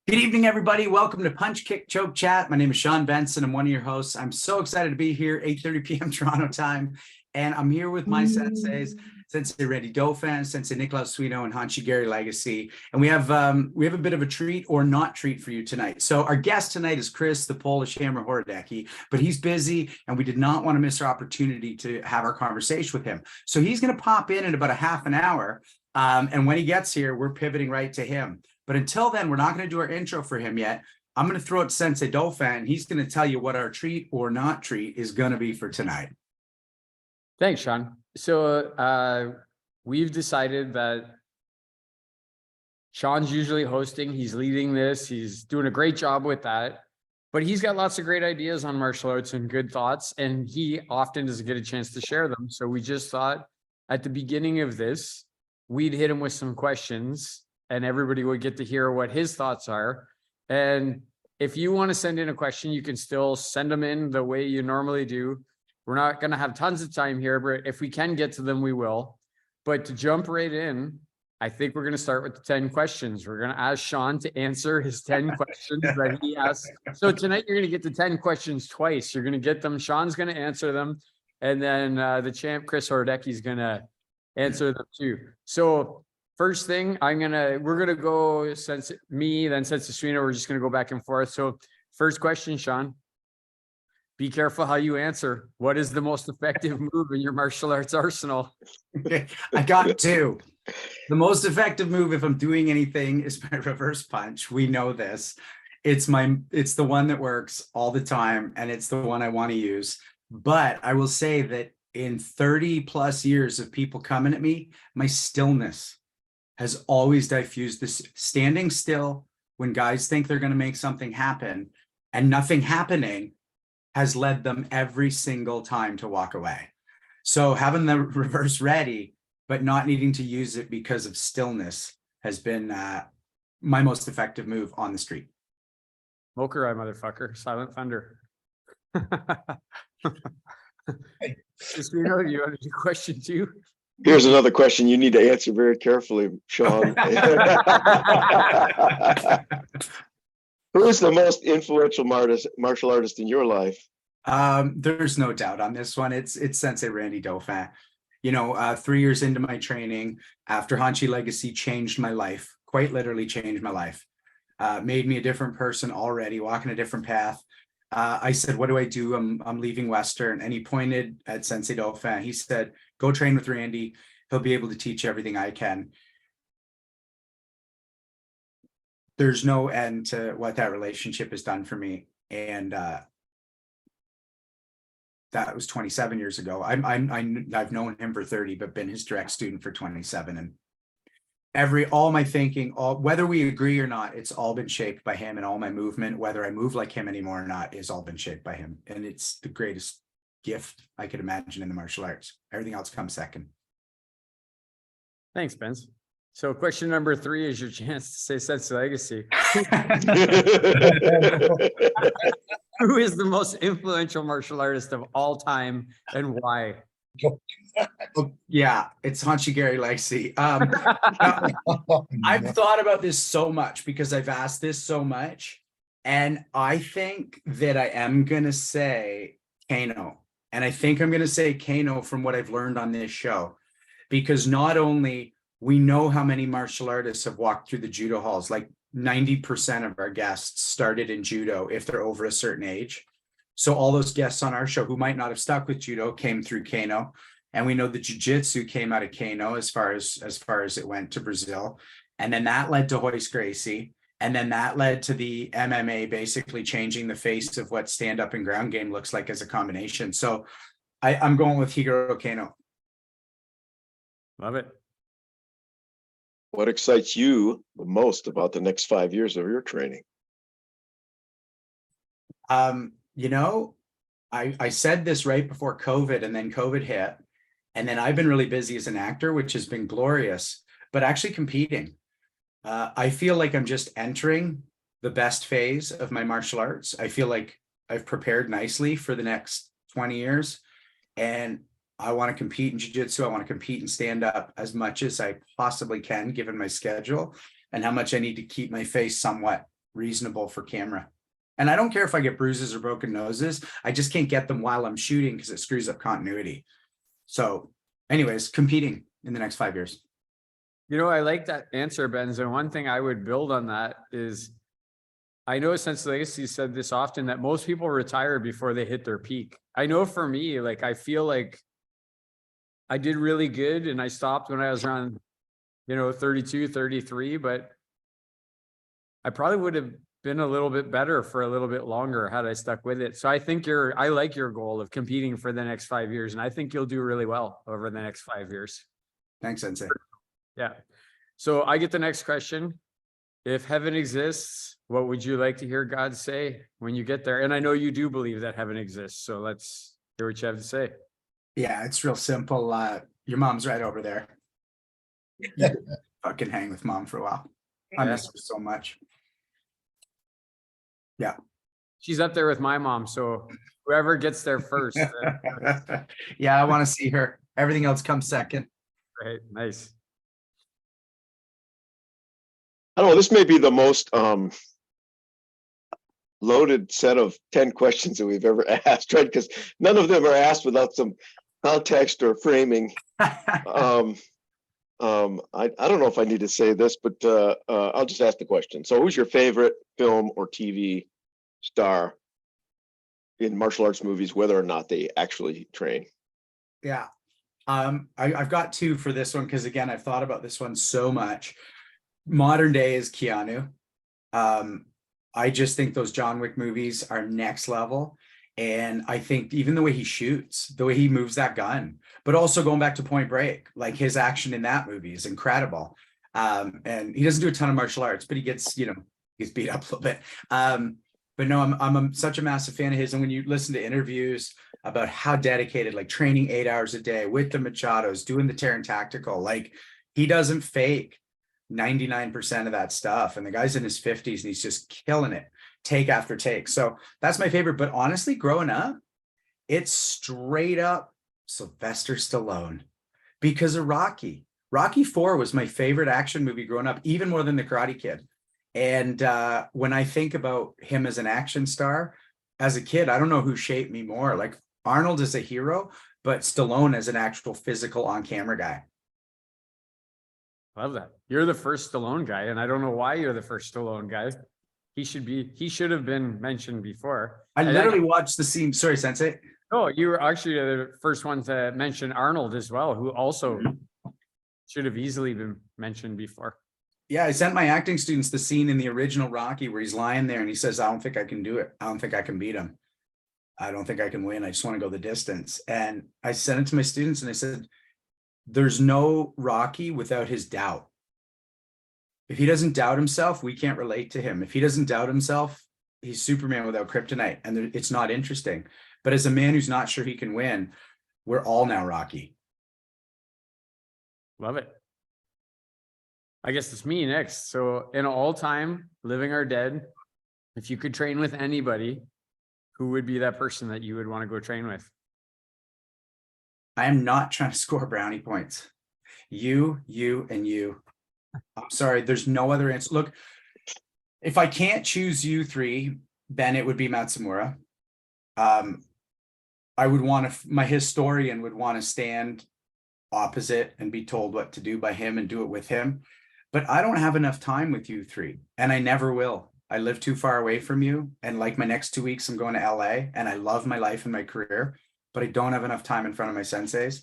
Good evening, everybody. Welcome to Punch, Kick, Choke Chat. My name is Shaun Benson. I'm one of your hosts. I'm so excited to be here, 8:30 p.m. Toronto time. And I'm here with my senseis, Sensei Randy Dauphin, Sensei Nicolas Suino, and Hanshi Gary Legacy. And we have a bit of a treat or not treat for you tonight. So our guest tonight is Chris, the Polish Hammer Horodecki, but he's busy and we did not want to miss our opportunity to have our conversation with him. So he's going to pop in about a half an hour. And when he gets here, we're pivoting right to him. But until then, we're not going to do our intro for him yet. I'm going to throw it to Sensei Dauphin. He's going to tell you what our treat or not treat is going to be for tonight. Thanks, Shaun. So we've decided that Shaun's usually hosting. He's leading this. He's doing a great job with that. But he's got lots of great ideas on martial arts and good thoughts, and he often doesn't get a chance to share them. So we just thought at the beginning of this, we'd hit him with some questions and everybody would get to hear what his thoughts are. And if you want to send in a question, you can still send them in the way you normally do. We're not going to have tons of time here, but if we can get to them, we will. But to jump right in, I think we're going to start with the 10 questions. We're going to ask Shaun to answer his 10 questions that he asked. So tonight, you're going to get the 10 questions twice. You're going to get them. Shaun's going to answer them. And then the champ, Chris Horodecki, is going to answer them too. So first thing, we're gonna go since me, then Sensei Suino, we're just gonna go back and forth. So first question, Shaun, be careful how you answer. What is the most effective move in your martial arts arsenal? I got two. The most effective move, if I'm doing anything, is my reverse punch. We know this. It's the one that works all the time, and it's the one I want to use. But I will say that in 30 plus years of people coming at me, my stillness has always diffused this. Standing still when guys think they're going to make something happen and nothing happening has led them every single time to walk away. So having the reverse ready, but not needing to use it because of stillness has been my most effective move on the street. Mokurai, motherfucker. Silent thunder. Hey. Suino, you want to do question two? Here's another question you need to answer very carefully, Shaun. Who is the most influential martial artist in your life? There's no doubt on this one. It's Sensei Randy Dauphin. 3 years into my training, after Hanshi Legacy changed my life, quite literally changed my life, made me a different person already, walking a different path. I said, what do I do? I'm leaving Western. And he pointed at Sensei Dauphin. He said, go train with Randy. He'll be able to teach you everything I can. There's no end to what that relationship has done for me. And that was 27 years ago. I've known him for 30, but been his direct student for 27. And all my thinking, whether we agree or not, it's all been shaped by him, and all my movement, whether I move like him anymore or not, is all been shaped by him. And it's the greatest gift I could imagine in the martial arts. Everything else comes second. Thanks, Benz. So question number 3 is your chance to say Sensei Legacy. Who is the most influential martial artist of all time and why? Yeah, it's Hanshi Gary Legacy. I've thought about this so much because I've asked this so much, and I think that I am gonna say Kano, and I think I'm gonna say Kano from what I've learned on this show, because not only we know how many martial artists have walked through the judo halls, like 90% of our guests started in judo if they're over a certain age. So all those guests on our show who might not have stuck with judo came through Kano. And we know the jiu-jitsu came out of Kano as far as it went to Brazil. And then that led to Royce Gracie. And then that led to the MMA basically changing the face of what stand-up and ground game looks like as a combination. So I'm going with Higuro Kano. Love it. What excites you the most about the next 5 years of your training? I said this right before COVID, and then COVID hit. And then I've been really busy as an actor, which has been glorious, but actually competing. I feel like I'm just entering the best phase of my martial arts. I feel like I've prepared nicely for the next 20 years. And I want to compete in jiu-jitsu. I want to compete and stand up as much as I possibly can, given my schedule and how much I need to keep my face somewhat reasonable for camera. And I don't care if I get bruises or broken noses. I just can't get them while I'm shooting because it screws up continuity. So anyways, competing in the next 5 years. You know, I like that answer, Benz. And one thing I would build on that is, I know since Legacy said this often that most people retire before they hit their peak. I know for me, like, I feel like I did really good and I stopped when I was around, 32, 33, but I probably would have been a little bit better for a little bit longer had I stuck with it. So I think I like your goal of competing for the next 5 years. And I think you'll do really well over the next 5 years. Thanks, Sensei. Yeah. So I get the next question. If heaven exists, what would you like to hear God say when you get there? And I know you do believe that heaven exists. So let's hear what you have to say. Yeah, it's real simple. Your mom's right over there. Fucking hang with mom for a while. I miss her so much. Yeah. She's up there with my mom. So whoever gets there first. Yeah, I want to see her. Everything else comes second. Right. Nice. I don't know, this may be the most loaded set of 10 questions that we've ever asked, right? Because none of them are asked without some context or framing. I don't know if I need to say this, but I'll just ask the question. So who's your favorite film or TV star in martial arts movies, whether or not they actually train? Yeah. I've got two for this one because, again, I've thought about this one so much. Modern day is Keanu. I just think those John Wick movies are next level. And I think even the way he shoots, the way he moves that gun, but also going back to Point Break, like his action in that movie is incredible. And he doesn't do a ton of martial arts, but he gets beat up a little bit. But no, I'm such a massive fan of his. And when you listen to interviews about how dedicated, like training 8 hours a day with the Machados, doing the Terran Tactical, like he doesn't fake 99% of that stuff. And the guy's in his 50s and he's just killing it, take after take. So that's my favorite. But honestly, growing up, it's straight up Sylvester Stallone because of Rocky. Rocky 4 was my favorite action movie growing up, even more than The Karate Kid. And when I think about him as an action star, as a kid, I don't know who shaped me more. Like Arnold is a hero, but Stallone as an actual physical on-camera guy. Love that. You're the first Stallone guy, and I don't know why you're the first Stallone guy. He should have been mentioned before. I literally watched the scene. Sorry, Sensei. Oh, you were actually the first one to mention Arnold as well, who also should have easily been mentioned before. Yeah, I sent my acting students the scene in the original Rocky where he's lying there and he says, I don't think I can do it. I don't think I can beat him. I don't think I can win. I just want to go the distance. And I sent it to my students and I said, there's no Rocky without his doubt. If he doesn't doubt himself, we can't relate to him. If he doesn't doubt himself, he's Superman without kryptonite, and it's not interesting. But as a man who's not sure he can win, we're all now Rocky. Love it. I guess it's me next. So in all time, living or dead, if you could train with anybody, who would be that person that you would want to go train with? I am not trying to score brownie points. You, and you. I'm sorry, there's no other answer. Look, if I can't choose you three, then it would be Matsumura. I would want to, my historian would want to stand opposite and be told what to do by him and do it with him. But I don't have enough time with you three, and I never will. I live too far away from you. And like my next 2 weeks, I'm going to LA, and I love my life and my career, but I don't have enough time in front of my senseis.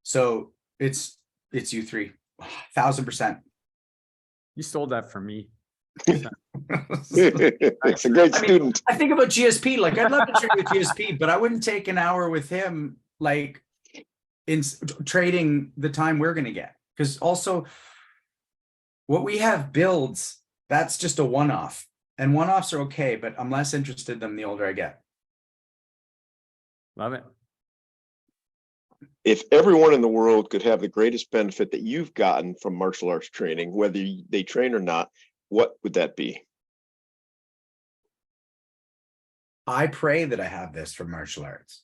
So it's you three, 1000%. You stole that from me. It's a great student. I think about GSP, like I'd love to train with GSP, but I wouldn't take an hour with him, like in trading the time we're going to get. Because also what we have builds, that's just a one-off, and one-offs are okay, but I'm less interested in them the older I get. Love it. If everyone in the world could have the greatest benefit that you've gotten from martial arts training, whether they train or not, what would that be? I pray that I have this from martial arts.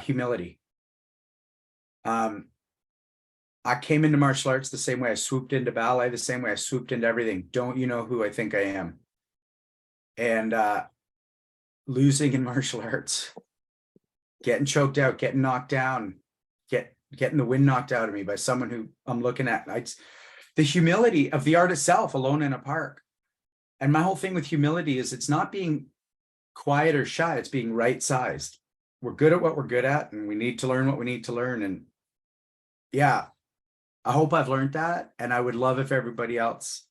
Humility. I came into martial arts the same way I swooped into ballet, the same way I swooped into everything. Don't you know who I think I am? And losing in martial arts, getting choked out, getting knocked down, getting the wind knocked out of me by someone who I'm looking at. The humility of the art itself, alone in a park. And my whole thing with humility is it's not being quiet or shy, it's being right sized. We're good at what we're good at, and we need to learn what we need to learn. And yeah, I hope I've learned that. And I would love if everybody else,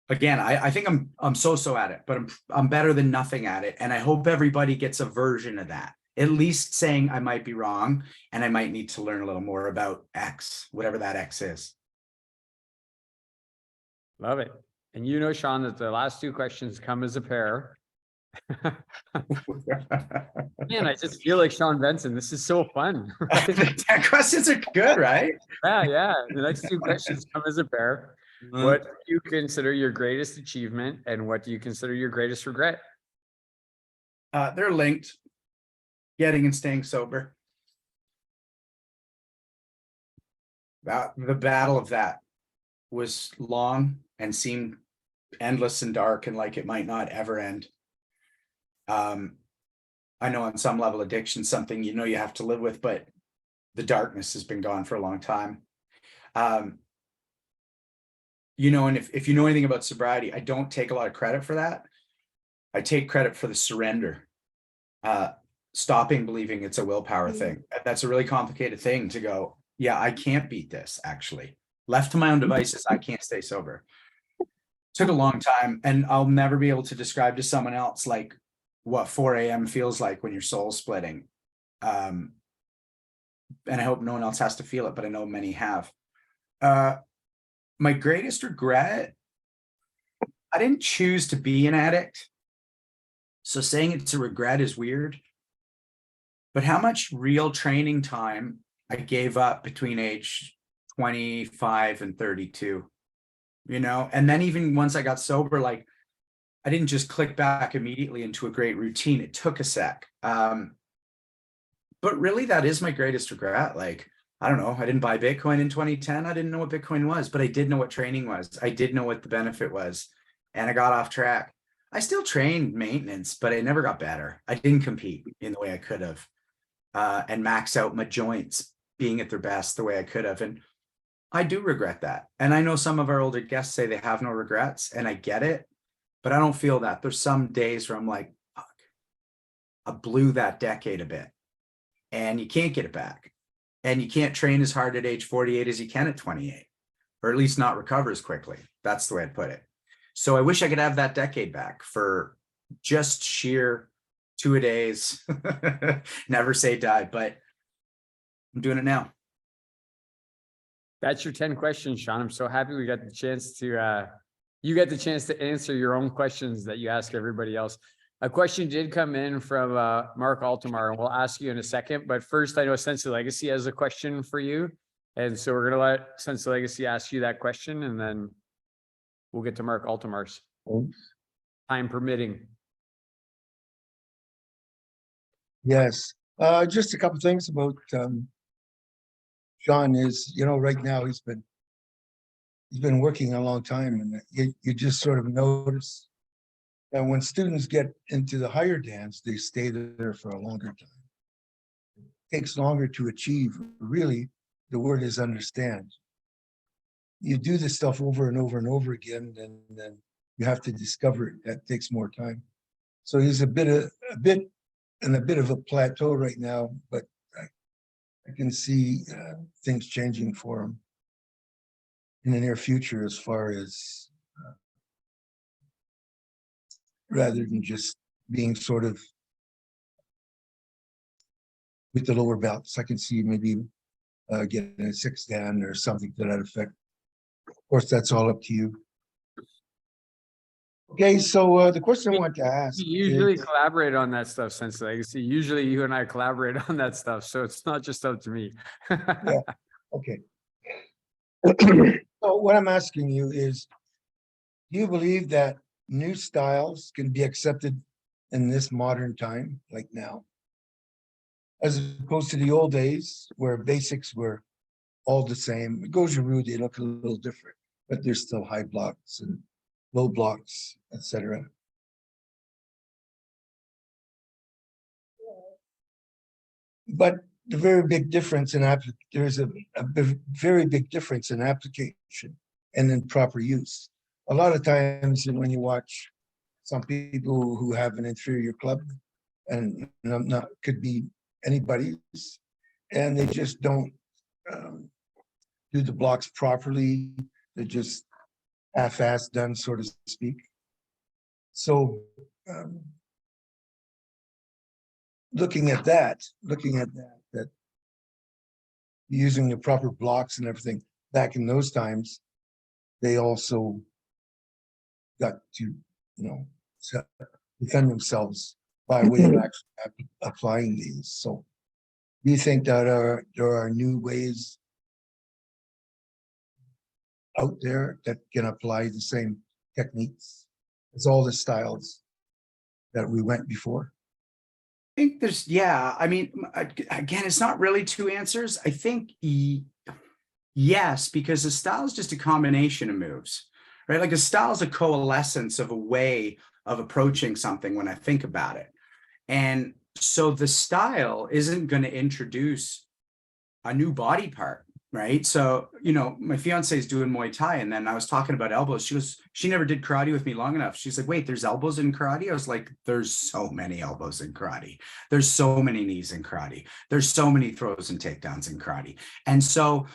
again, I think I'm so at it, but I'm better than nothing at it. And I hope everybody gets a version of that, at least saying I might be wrong and I might need to learn a little more about X, whatever that X is. Love it. And you know, Shaun, that the last two questions come as a pair. Man, I just feel like Shaun Benson. This is so fun. Right? The questions are good, right? Yeah. The next two questions come as a pair. What do you consider your greatest achievement, and what do you consider your greatest regret? They're linked. Getting and staying sober. The battle of that was long and seemed endless and dark and like it might not ever end. I know on some level addiction, something you have to live with, but the darkness has been gone for a long time. And if you know anything about sobriety, I don't take a lot of credit for that. I take credit for the surrender, stopping believing it's a willpower thing. That's a really complicated thing to go, yeah, I can't beat this, actually. Left to my own devices, I can't stay sober. Took a long time, and I'll never be able to describe to someone else like what 4 a.m. feels like when your soul's splitting. And I hope no one else has to feel it, but I know many have. My greatest regret, I didn't choose to be an addict. So saying it's a regret is weird. But how much real training time I gave up between age 25 and 32, and then even once I got sober, like I didn't just click back immediately into a great routine. It took a sec. But really that is my greatest regret. Like, I don't know. I didn't buy Bitcoin in 2010. I didn't know what Bitcoin was, but I did know what training was. I did know what the benefit was, and I got off track. I still trained maintenance, but I never got better. I didn't compete in the way I could have, and max out my joints being at their best the way I could have. And I do regret that. And I know some of our older guests say they have no regrets, and I get it, but I don't feel that. There's some days where I'm like, fuck, I blew that decade a bit, and you can't get it back. And you can't train as hard at age 48 as you can at 28, or at least not recover as quickly. That's the way I'd put it. So I wish I could have that decade back for just sheer 2-a-days, never say die, but I'm doing it now. That's your 10 questions, Shaun. I'm so happy we got the chance to, you got the chance to answer your own questions that you ask everybody else. A question did come in from Mark Altamar, and we'll ask you in a second. But first, I know Sense of Legacy has a question for you. And so we're going to let Sense of Legacy ask you that question, and then we'll get to Mark Altamar's. Time permitting. Yes. Just a couple of things about Shaun is, right now he's been working a long time, and you just sort of notice that when students get into the higher dance, they stay there for a longer time. It takes longer to achieve. Really, the word is understand. You do this stuff over and over and over again, and then you have to discover it. That takes more time. So he's a bit of a plateau right now, but I can see things changing for him in the near future, as far as rather than just being sort of with the lower belts. I can see maybe getting a 6 Dan or something to that effect. Of course, that's all up to you. Okay, so the question I want to ask. We usually collaborate on that stuff, Sense of Legacy. Usually you and I collaborate on that stuff, so it's not just up to me. Yeah. Okay. So what I'm asking you is, do you believe that new styles can be accepted in this modern time, like now, as opposed to the old days where basics were all the same? Goju-ryu, they look a little different, but there's still high blocks and low blocks, etc. But the very big difference in there's a very big difference in application and in proper use. A lot of times when you watch some people who have an inferior club, and I'm not, could be anybody's, and they just don't do the blocks properly. They're just half-assed done, so to speak. So looking at that, that using the proper blocks and everything back in those times, they also got to, defend themselves by way of actually applying these. So do you think that there are new ways out there that can apply the same techniques as all the styles that we went before? I think there's, yeah, I mean, again, it's not really two answers. I think yes, because a style is just a combination of moves, right? Like a style is a coalescence of a way of approaching something when I think about it. And so the style isn't going to introduce a new body part, right? So, my fiance is doing Muay Thai, and then I was talking about elbows. She never did karate with me long enough. She's like, wait, there's elbows in karate? I was like, there's so many elbows in karate. There's so many knees in karate. There's so many throws and takedowns in karate. And so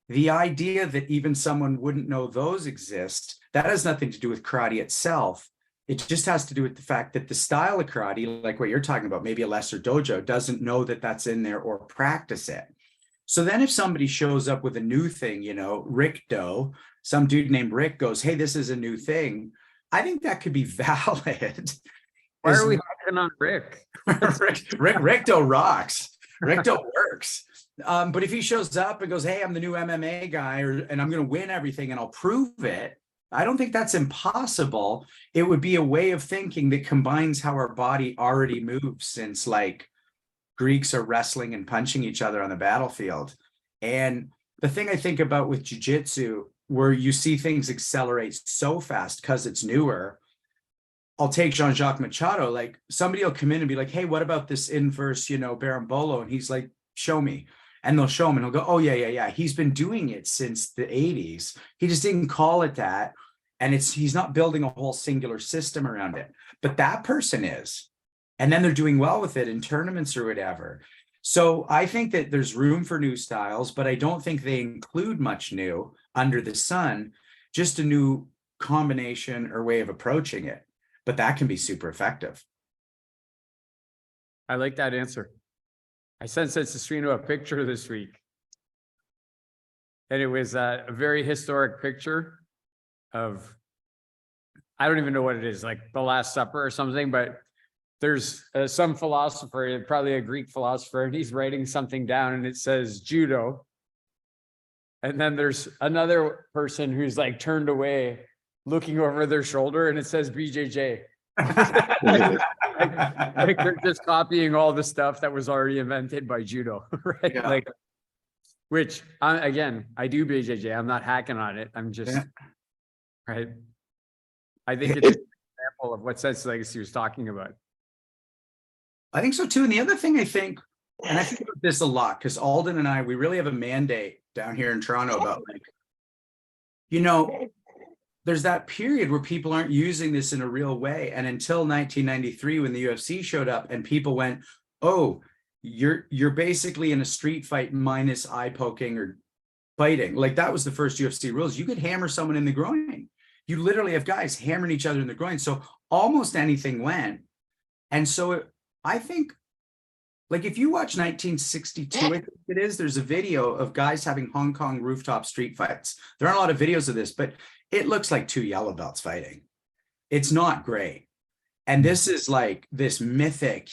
the idea that even someone wouldn't know those exist, that has nothing to do with karate itself. It just has to do with the fact that the style of karate, like what you're talking about, maybe a lesser dojo, doesn't know that that's in there or practice it. So then if somebody shows up with a new thing, Rick Doe, some dude named Rick goes, hey, this is a new thing. I think that could be valid. Why are we talking on Rick? Rick Doe rocks. Rick Doe works. But if he shows up and goes, hey, I'm the new MMA guy, and I'm going to win everything and I'll prove it, I don't think that's impossible. It would be a way of thinking that combines how our body already moves, since like Greeks are wrestling and punching each other on the battlefield. And the thing I think about with jiu-jitsu, where you see things accelerate so fast because it's newer, I'll take Jean-Jacques Machado, like somebody will come in and be like, hey, what about this inverse, Berimbolo? And he's like, show me. And they'll show him and he'll go, oh, yeah. He's been doing it since the 80s. He just didn't call it that. And he's not building a whole singular system around it. But that person is. And then they're doing well with it in tournaments or whatever. So I think that there's room for new styles, but I don't think they include much new under the sun, just a new combination or way of approaching it. But that can be super effective. I like that answer. I sent Cecilino a picture this week. And it was a very historic picture of, I don't even know what it is, like the Last Supper or something, but there's some philosopher, probably a Greek philosopher, and he's writing something down and it says judo. And then there's another person who's like turned away, looking over their shoulder, and it says BJJ. like they're just copying all the stuff that was already invented by judo, right? Yeah. Like, which again, I do BJJ. I'm not hacking on it. I'm just right. I think it's an example of what Sense Legacy was talking about. I think so too. And the other thing I think, and I think about this a lot, because Alden and I, we really have a mandate down here in Toronto about like, there's that period where people aren't using this in a real way. And until 1993, when the UFC showed up and people went, oh, you're basically in a street fight minus eye poking or fighting. Like that was the first UFC rules. You could hammer someone in the groin. You literally have guys hammering each other in the groin. So almost anything went. And so I think, like if you watch 1962, I think it is, there's a video of guys having Hong Kong rooftop street fights. There aren't a lot of videos of this, but it looks like two yellow belts fighting. It's not great. And this is like this mythic,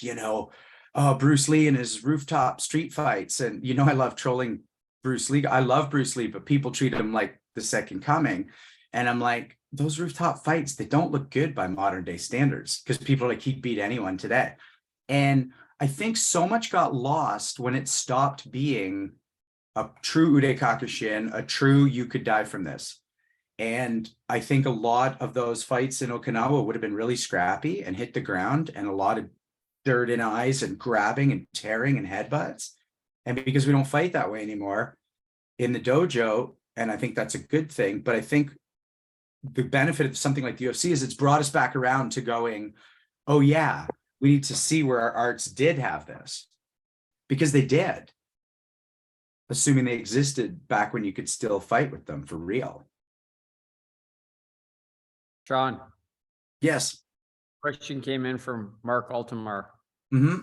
Bruce Lee and his rooftop street fights. And, I love trolling Bruce Lee. I love Bruce Lee, but people treat him like the second coming. And I'm like, those rooftop fights, they don't look good by modern day standards because people are like, he beat anyone today. And I think so much got lost when it stopped being a true Ude Kakushin, a true you could die from this. And I think a lot of those fights in Okinawa would have been really scrappy and hit the ground and a lot of dirt in eyes and grabbing and tearing and headbutts. And because we don't fight that way anymore in the dojo, and I think that's a good thing, but I think the benefit of something like the UFC is it's brought us back around to going, oh yeah, we need to see where our arts did have this, because they did, assuming they existed back when you could still fight with them for real. Shaun, Yes. question came in from Mark Altamar. Mm-hmm.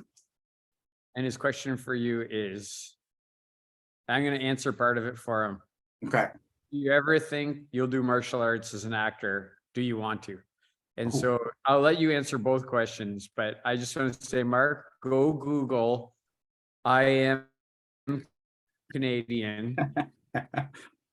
And his question for you is, I'm going to answer part of it for him. Okay. Do you ever think you'll do martial arts as an actor? Do you want to? And Ooh. so I'll let you answer both questions, but I just want to say, Mark, go Google, I am Canadian,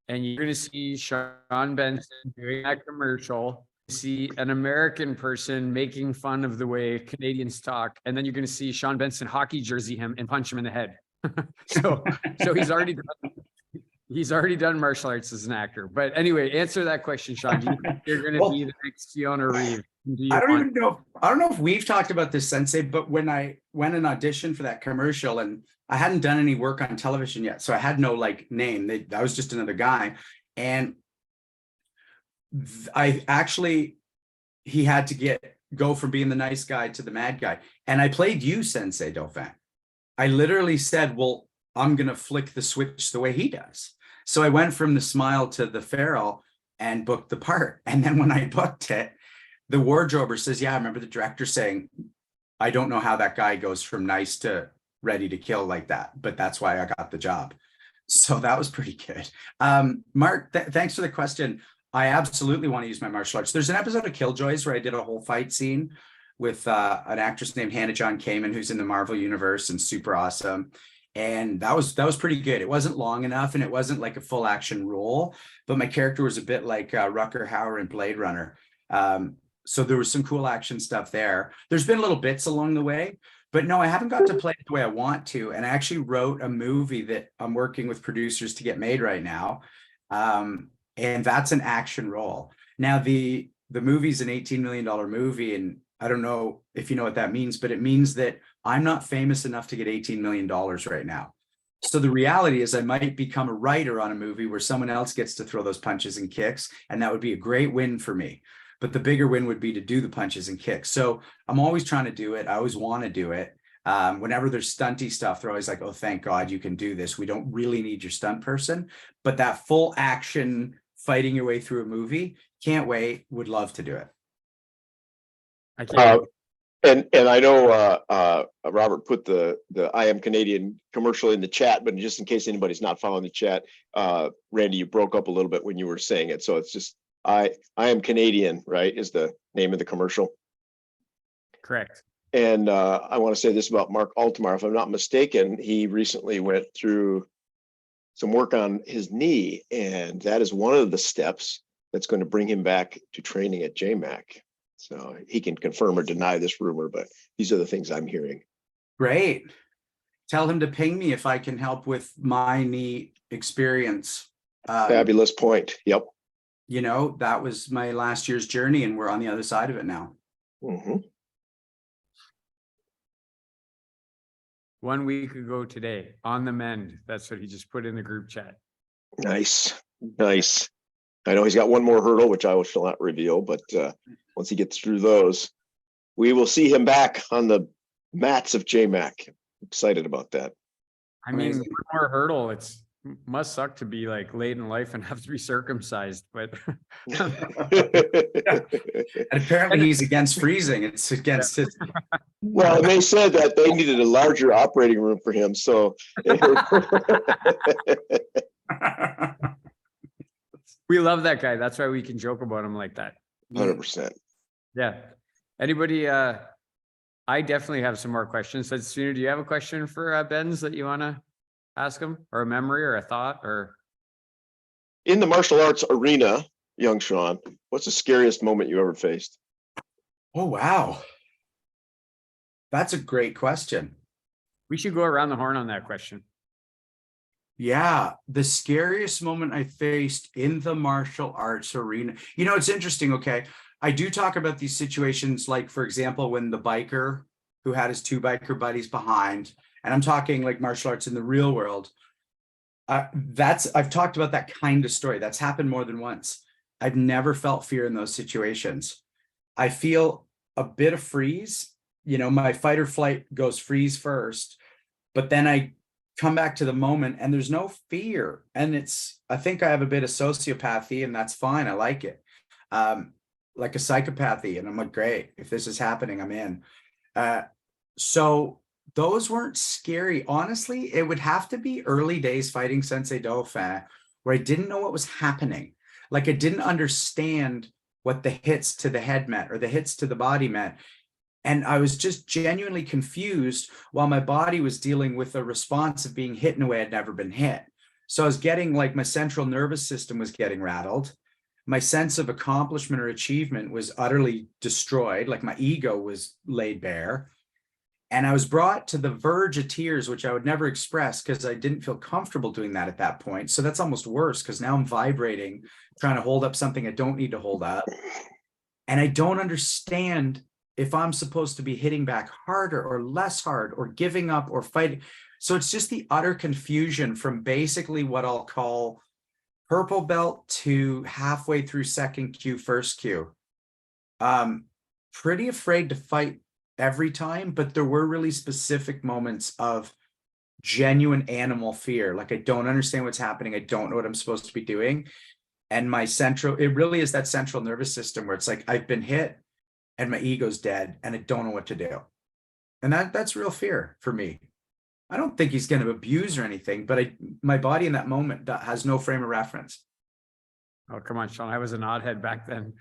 and you're going to see Shaun Benson doing that commercial. See an American person making fun of the way Canadians talk, and then you're going to see Shaun Benson hockey jersey him and punch him in the head. so he's already done martial arts as an actor. But anyway, answer that question, Shaun. Do you think you're going to be the next Keanu Reeves? I don't know if we've talked about this, Sensei, but when I went and auditioned for that commercial, and I hadn't done any work on television yet, so I had no like name. I was just another guy, and he had to go from being the nice guy to the mad guy. And I played you, Sensei Dauphin. I literally said, well, I'm going to flick the switch the way he does. So I went from the smile to the feral and booked the part. And then when I booked it, the wardrober says, yeah, I remember the director saying, I don't know how that guy goes from nice to ready to kill like that, but that's why I got the job. So that was pretty good. Mark, thanks for the question. I absolutely want to use my martial arts. There's an episode of Killjoys where I did a whole fight scene with an actress named Hannah John Kamen, who's in the Marvel universe and super awesome. And that was pretty good. It wasn't long enough, and it wasn't like a full action role, but my character was a bit like Rutger Hauer in Blade Runner. So there was some cool action stuff there. There's been little bits along the way, but no, I haven't got to play it the way I want to. And I actually wrote a movie that I'm working with producers to get made right now. And that's an action role. Now the movie's an $18 million movie, and I don't know if you know what that means, but it means that I'm not famous enough to get $18 million right now. So the reality is I might become a writer on a movie where someone else gets to throw those punches and kicks, and that would be a great win for me. But the bigger win would be to do the punches and kicks. So I'm always trying to do it. I always want to do it. Whenever there's stunty stuff, they're always like, oh, thank God you can do this. We don't really need your stunt person. But that full action fighting your way through a movie, can't wait, would love to do it. I can't. And I know Robert put the I am Canadian commercial in the chat, but just in case anybody's not following the chat, Randy, you broke up a little bit when you were saying it. So it's just I am Canadian, right, is the name of the commercial. Correct. And I want to say this about Mark Altamar. If I'm not mistaken, he recently went through some work on his knee, and that is one of the steps that's going to bring him back to training at JMAC. So he can confirm or deny this rumor, but these are the things I'm hearing. Great. Tell him to ping me if I can help with my knee experience. Fabulous point. Yep. You know, that was my last year's journey, and we're on the other side of it now. Mm-hmm. 1 week ago today, on the mend. That's what he just put in the group chat. Nice. Nice. I know he's got one more hurdle, which I shall not reveal, but once he gets through those, we will see him back on the mats of JMAC. Excited about that. I mean, Amazing. one more hurdle. It's must suck to be like late in life and have to be circumcised, but And apparently he's against freezing. It's against his. Well, and they said that they needed a larger operating room for him. So we love that guy. That's why we can joke about him like that. 100%. Yeah. Anybody? I definitely have some more questions. So, Sooner, do you have a question for Benz that you want to ask him, or a memory, or a thought, or? In the martial arts arena, young Shaun, what's the scariest moment you ever faced? Oh, wow. That's a great question. We should go around the horn on that question. Yeah, the scariest moment I faced in the martial arts arena. You know, it's interesting. Okay. I do talk about these situations, like, for example, when the biker who had his two biker buddies behind, and I'm talking like martial arts in the real world. I've talked about that kind of story. That's happened more than once. I've never felt fear in those situations. I feel a bit of freeze. You know, my fight or flight goes freeze first, but then I come back to the moment and there's no fear. And I think I have a bit of sociopathy, and that's fine. I like it. Like a psychopathy. And I'm like, great, if this is happening, I'm in. So those weren't scary. Honestly, it would have to be early days fighting Sensei Dauphin, where I didn't know what was happening. Like I didn't understand what the hits to the head meant or the hits to the body meant. And I was just genuinely confused while my body was dealing with a response of being hit in a way I'd never been hit. So I was getting like my central nervous system was getting rattled. My sense of accomplishment or achievement was utterly destroyed. Like my ego was laid bare. And I was brought to the verge of tears, which I would never express because I didn't feel comfortable doing that at that point. So that's almost worse because now I'm vibrating, trying to hold up something I don't need to hold up. And I don't understand if I'm supposed to be hitting back harder or less hard or giving up or fighting. So it's just the utter confusion from basically what I'll call purple belt to halfway through second Q, first Q. Pretty afraid to fight every time, but there were really specific moments of genuine animal fear. Like I don't understand what's happening. I don't know what I'm supposed to be doing. And it really is that central nervous system where it's like, I've been hit and my ego's dead and I don't know what to do. And that's real fear for me. I don't think he's going to abuse or anything, but my body in that moment has no frame of reference. Oh, come on, Shaun. I was an oddhead back then.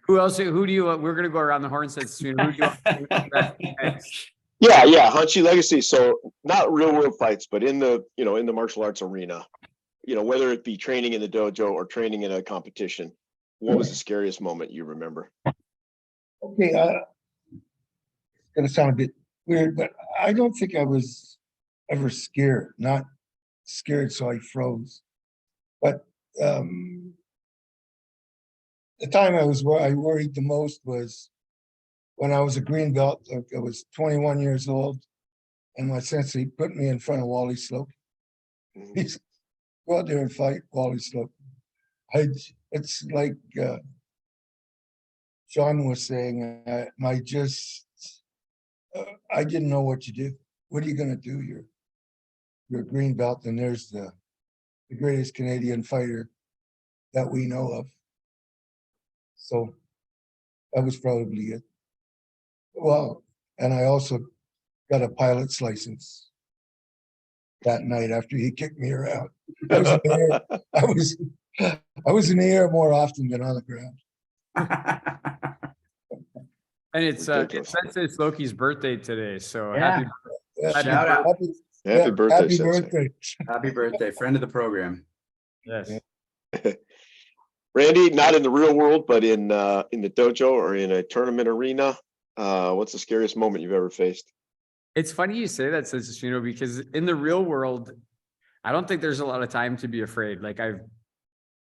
Who else? Who do you? We're going to go around the horn soon. Who do you want next? Yeah, Hanshi Legacy. So not real world fights, but in the martial arts arena, whether it be training in the dojo or training in a competition, what was the scariest moment you remember? Okay, it's gonna sound a bit weird, but I don't think I was ever scared. Not scared, so I froze. But the time I worried the most was when I was a green belt. I was 21 years old, and my sensei put me in front of Wally Slope. He's go out there and fight Wally Slope. It's like Shaun was saying, I didn't know what to do. What are you going to do? You're a green belt, and there's the greatest Canadian fighter that we know of. So that was probably it. Well, and I also got a pilot's license that night after he kicked me around. I was in the air more often than on the ground. And it's Sensei Loki's birthday today, so Yeah. happy Shout out. Happy birthday, Happy Sensei. birthday. Happy birthday, friend of the program. Yes. Randy, not in the real world, but in the dojo or in a tournament arena, what's the scariest moment you've ever faced? It's funny you say that, Sensei, because in the real world, I don't think there's a lot of time to be afraid. Like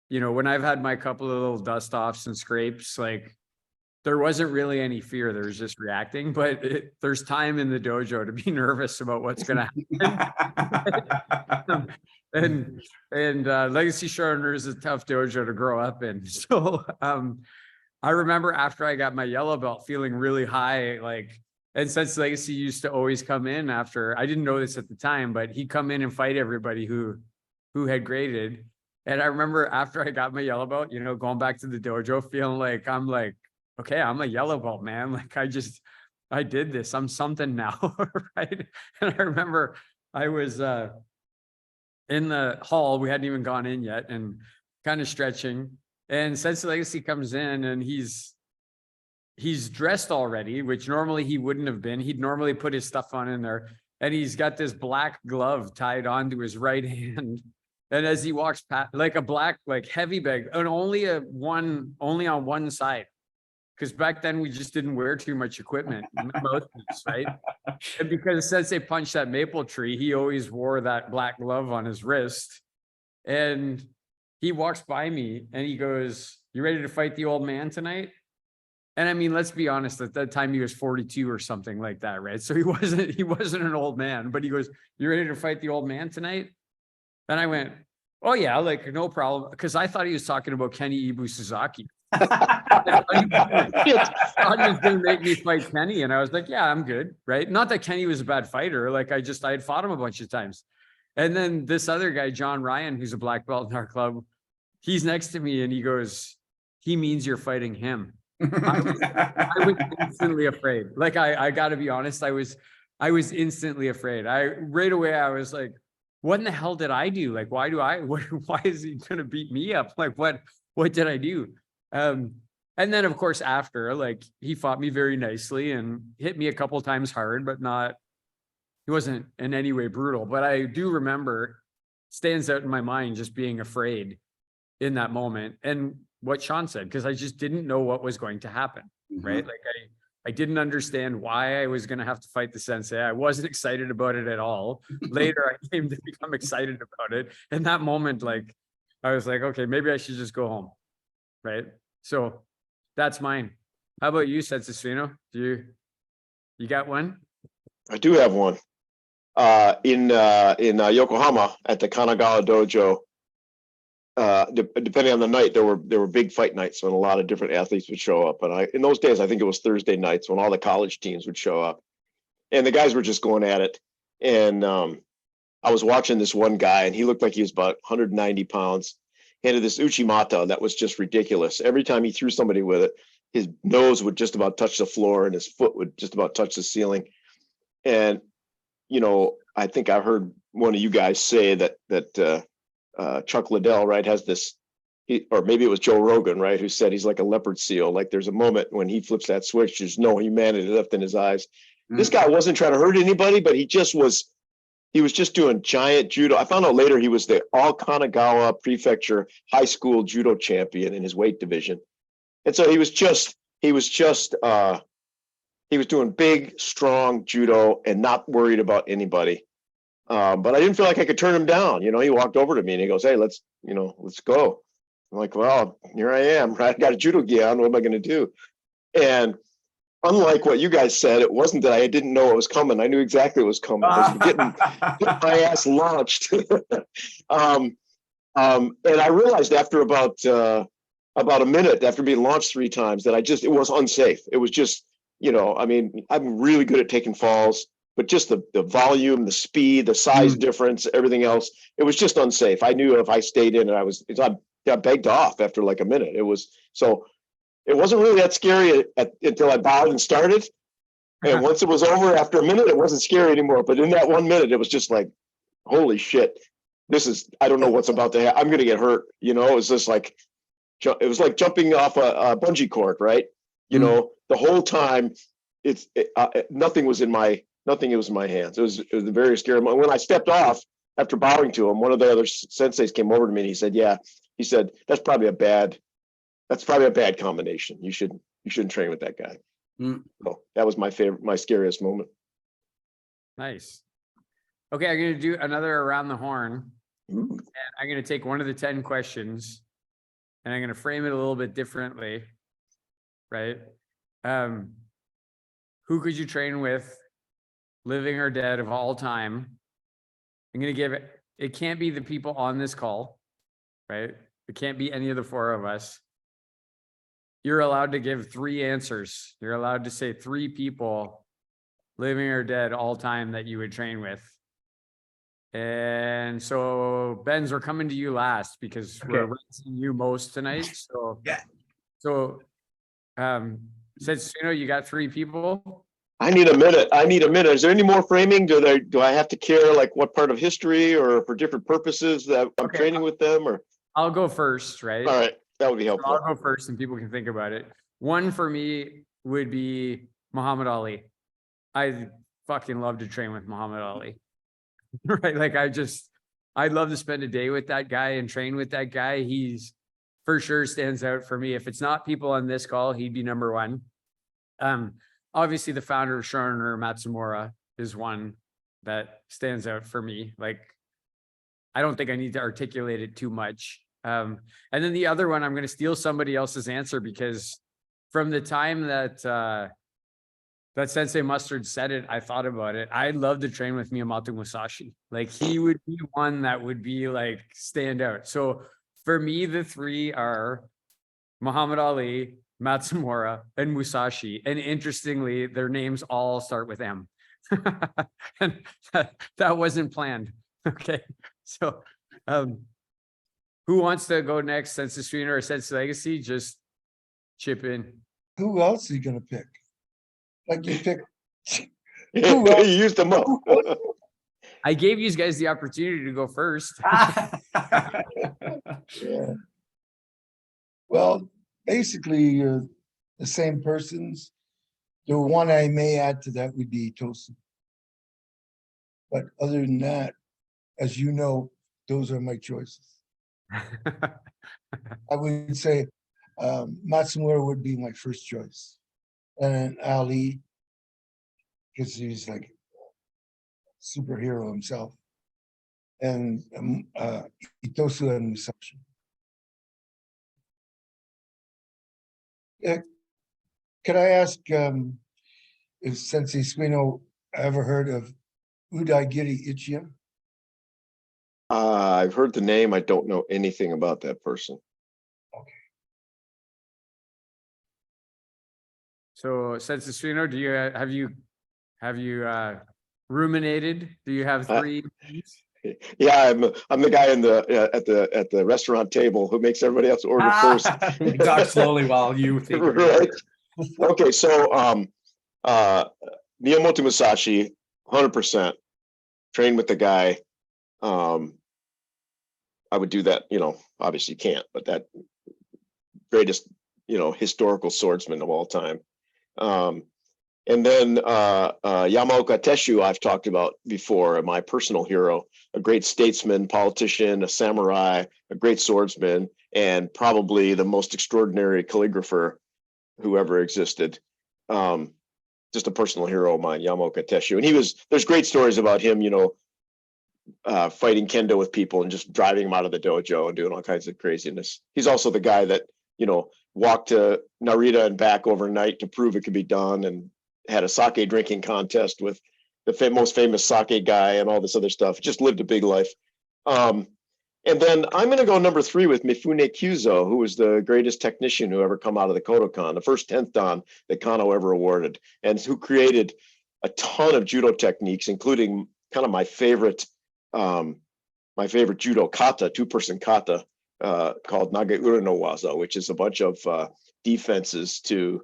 when I've had my couple of little dust offs and scrapes, like there wasn't really any fear. There was just reacting, but there's time in the dojo to be nervous about what's going to happen. and Legacy Showrunner is a tough dojo to grow up in. So I remember after I got my yellow belt feeling really high, and since Legacy used to always come in after, I didn't know this at the time, but he'd come in and fight everybody who had graded. And I remember after I got my yellow belt, going back to the dojo, feeling like okay, I'm a yellow belt, man. Like I did this. I'm something now, right? And I remember I was in the hall. We hadn't even gone in yet, and kind of stretching. And Sensei Legacy comes in, and he's dressed already, which normally he wouldn't have been. He'd normally put his stuff on in there, and he's got this black glove tied onto his right hand. And as he walks past, like a black, heavy bag, and only on one side. Because back then we just didn't wear too much equipment, right? And because Sensei punched that maple tree, he always wore that black glove on his wrist. And he walks by me and he goes, "You ready to fight the old man tonight?" And I mean, let's be honest, at that time he was 42 or something like that, right? So he wasn't an old man, but he goes, "You ready to fight the old man tonight?" And I went, "Oh yeah, like no problem." Because I thought he was talking about Kenny Ibu Sasaki. Sean was gonna make me fight Kenny. And I was like, "Yeah, I'm good." Right. Not that Kenny was a bad fighter. Like I had fought him a bunch of times. And then this other guy, John Ryan, who's a black belt in our club, he's next to me and he goes, "He means you're fighting him." I was instantly afraid. Like I gotta be honest, I was instantly afraid. Right away I was like, what in the hell did I do? Like, why is he gonna beat me up? Like what did I do? And then of course after, like, he fought me very nicely and hit me a couple times hard, but he wasn't in any way brutal. But I do remember, stands out in my mind, just being afraid in that moment. And what Shaun said, because I just didn't know what was going to happen, right? Like I didn't understand why I was going to have to fight the sensei. I wasn't excited about it at all. Later, I came to become excited about it. In that moment, like, I was like, okay, maybe I should just go home, right? So that's mine. How about you, Sensei? You got one? I do have one. In Yokohama at the Kanagawa Dojo. Depending on the night, there were big fight nights when a lot of different athletes would show up. And in those days, I think it was Thursday nights when all the college teams would show up, and the guys were just going at it. And I was watching this one guy, and he looked like he was about 190 pounds. He had this uchimata that was just ridiculous. Every time he threw somebody with it, his nose would just about touch the floor, and his foot would just about touch the ceiling. And I think I heard one of you guys say that. Chuck Liddell, right, has this, or maybe it was Joe Rogan, right, who said he's like a leopard seal. Like there's a moment when he flips that switch, there's no humanity left in his eyes. This guy wasn't trying to hurt anybody, but he was just doing giant judo. I found out later he was the all Kanagawa Prefecture high school judo champion in his weight division. And so he was doing big, strong judo and not worried about anybody. But I didn't feel like I could turn him down. He walked over to me and he goes, "Hey, let's go." I'm like, "Well, here I am, right? I got a judo gi on. What am I going to do?" And unlike what you guys said, it wasn't that I didn't know it was coming. I knew exactly what was coming. I was getting my ass launched. And I realized after about a minute, after being launched 3 times, that it was unsafe. It was just, I'm really good at taking falls. But just the volume, the speed, the size difference, everything else, it was just unsafe. I knew if I stayed in, I got begged off after like a minute. It wasn't really that scary until I bowed and started. And once it was over, after a minute, it wasn't scary anymore. But in that 1 minute, it was just like, holy shit, I don't know what's about to happen. I'm going to get hurt. It was just like, it was like jumping off a bungee cord, right? The whole time, nothing was in my hands. It was a very scary moment. When I stepped off after bowing to him, one of the other senseis came over to me and he said, "Yeah," he said, that's probably a bad combination. You shouldn't train with that guy." So that was my scariest moment. Nice. Okay, I'm going to do another around the horn. And I'm going to take one of the 10 questions and I'm going to frame it a little bit differently, right? Who could you train with, living or dead, of all time? I'm going to give it can't be the people on this call, right? It can't be any of the 4 of us. You're allowed to give 3 answers. You're allowed to say 3 people, living or dead, all time, that you would train with. And so, Benz, we're coming to you last because we're rinsing you most tonight. So, Yeah. So, since you got 3 people. I need a minute. Is there any more framing? Do I have to care like what part of history or for different purposes that I'm training with them? Or I'll go first, right? All right, that would be helpful. So I'll go first and people can think about it. One for me would be Muhammad Ali. I fucking love to train with Muhammad Ali. Right? Like I'd love to spend a day with that guy and train with that guy. He's for sure stands out for me. If it's not people on this call, he'd be number 1. Obviously the founder of Shorin Matsumura is one that stands out for me. Like, I don't think I need to articulate it too much. And then the other one, I'm going to steal somebody else's answer because from the time that that Sensei Mustard said it, I thought about it. I'd love to train with Miyamoto Musashi. Like he would be one that would be like stand out. So for me, the three are Muhammad Ali, Matsumura, and Musashi. And interestingly, their names all start with M. And that wasn't planned. Okay. So who wants to go next? Sensei Suino or Sensei Legacy? Just chip in. Who else are you gonna pick? Like you pick. You used them up. I gave you guys the opportunity to go first. Yeah. Well, basically, the same persons. The one I may add to that would be Tosu. But other than that, as you know, those are my choices. I would say Matsumura would be my first choice. And Ali, because he's like superhero himself. And Itosu and Musashi. Could I ask if Sensei Suino ever heard of Udaigiri Ichiya? I've heard the name. I don't know anything about that person. Okay. So Sensei Suino, do you have you ruminated? Do you have three? Yeah, I'm the guy in the at the restaurant table who makes everybody else order first. Talk slowly while you think. Right. Okay, so Miyamoto Musashi, 100%. Train with the guy. I would do that, obviously you can't, but that greatest, historical swordsman of all time. And then Yamaoka Teshu, I've talked about before, my personal hero, a great statesman, politician, a samurai, a great swordsman, and probably the most extraordinary calligrapher who ever existed. Just a personal hero of mine, Yamaoka Teshu. And there's great stories about him, fighting kendo with people and just driving them out of the dojo and doing all kinds of craziness. He's also the guy that, walked to Narita and back overnight to prove it could be done, and had a sake drinking contest with the most famous sake guy and all this other stuff. Just lived a big life. And then I'm going to go number 3 with Mifune Kyuzo, who was the greatest technician who ever come out of the Kodokan, the first 10th dan that Kano ever awarded, and who created a ton of judo techniques, including kind of my favorite judo kata, 2-person kata, called Nageura no Waza, which is a bunch of defenses to